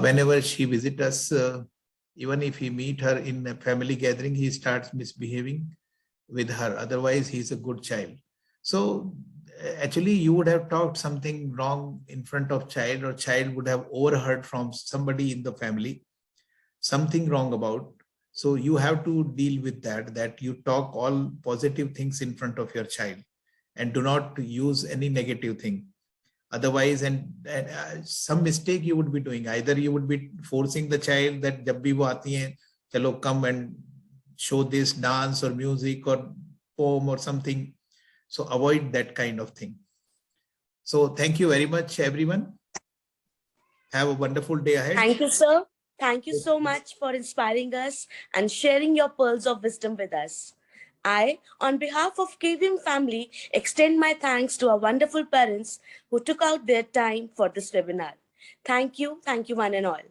Whenever she visits us, even if he meet her in a family gathering, he starts misbehaving with her. Otherwise, he's a good child. So actually, you would have talked something wrong in front of child, or child would have overheard from somebody in the family something wrong about. So you have to deal with that you talk all positive things in front of your child and do not use any negative thing. Otherwise, and some mistake you would be doing. Either you would be forcing the child that jab bhi wo aati hai, chalo come and show this dance or music or poem or something. So avoid that kind of thing. So thank you very much, everyone. Have a wonderful day ahead. Thank you, sir. Thank you so much for inspiring us and sharing your pearls of wisdom with us. I, on behalf of KVM family, extend my thanks to our wonderful parents who took out their time for this webinar. Thank you one and all.